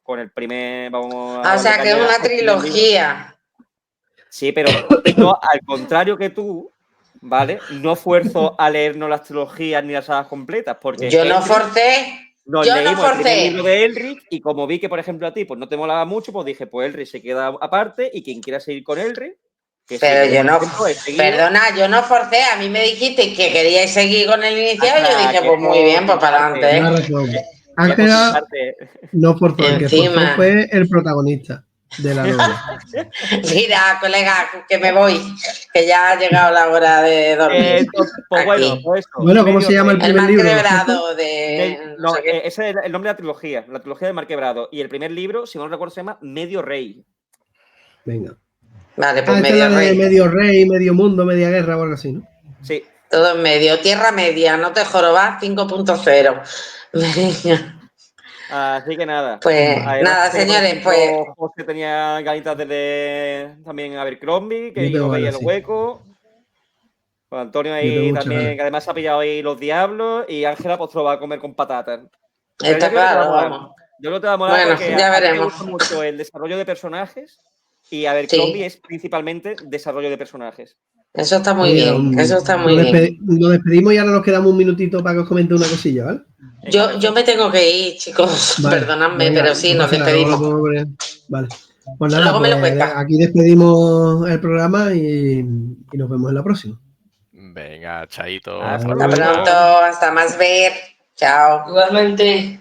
con el primer vamos a O sea, darle que es caña una al primer libro. trilogía. Sí, pero yo, al contrario que tú, ¿vale? No fuerzo a leernos las trilogías ni las sagas completas, porque Yo no Elric, forcé. nos Yo no leímos el primer forcé. libro de Elric y como vi que, por ejemplo, a ti pues no te molaba mucho, pues dije, pues Elric se queda aparte y quien quiera seguir con Elric, que Pero sigue. yo no, Por ejemplo, he seguido perdona, yo no forcé. A mí me dijiste que queríais seguir con el iniciado y yo hasta dije, que pues muy bien, pues para Tienes adelante. razón. que por Ángela quitarte. no forzó, el que forzó Encima. fue el protagonista de la novela. Mira, colega, que me voy, que ya ha llegado la hora de dormir. Pues bueno, Aquí. pues eso. Bueno, ¿cómo Medio se llama el rey. El primer mar libro, Jorge? quebrado de no No, sé qué. ese es el nombre de la trilogía de Mar Quebrado. Y el primer libro, si no recuerdo, se llama Medio Rey. Venga. Vale, pues Esta es la medio de rey. medio rey, medio mundo, media guerra o algo así, ¿no? Sí. Todo en medio. Tierra media, no te jorobas 5.0. Venga. Así que nada. Pues Además, nada, sé que, por señores, ejemplo, pues José tenía ganitas de también Abercrombie, que Yo tengo yo veía ganas, el sí. hueco. Con Antonio Yo tengo ahí muchas también, ganas. que además se ha pillado ahí Los Diablos. Y Ángela, pues te lo va a comer con patatas. Pero está yo creo que te va a claro, molar. vamos. Yo creo que te va a molar Bueno, porque ya a ti te veremos. gusta mucho el desarrollo de personajes. Y Abercrombie Sí, es principalmente desarrollo de personajes. eso está muy Oye, bien, eso está muy bien. nos despedimos y ahora nos quedamos un minutito para que os comente una cosilla, ¿vale? Venga, Yo me perfecto. tengo que ir, chicos, Vale, perdonadme, venga, pero sí, no nos pasa nada, luego lo despedimos. podemos ver. Vale. Pues nada, Luego me lo pues cuentas. aquí despedimos el programa y nos vemos en la próxima. Venga, chaito. Hasta Hasta luego. pronto, hasta más ver. Chao. Igualmente.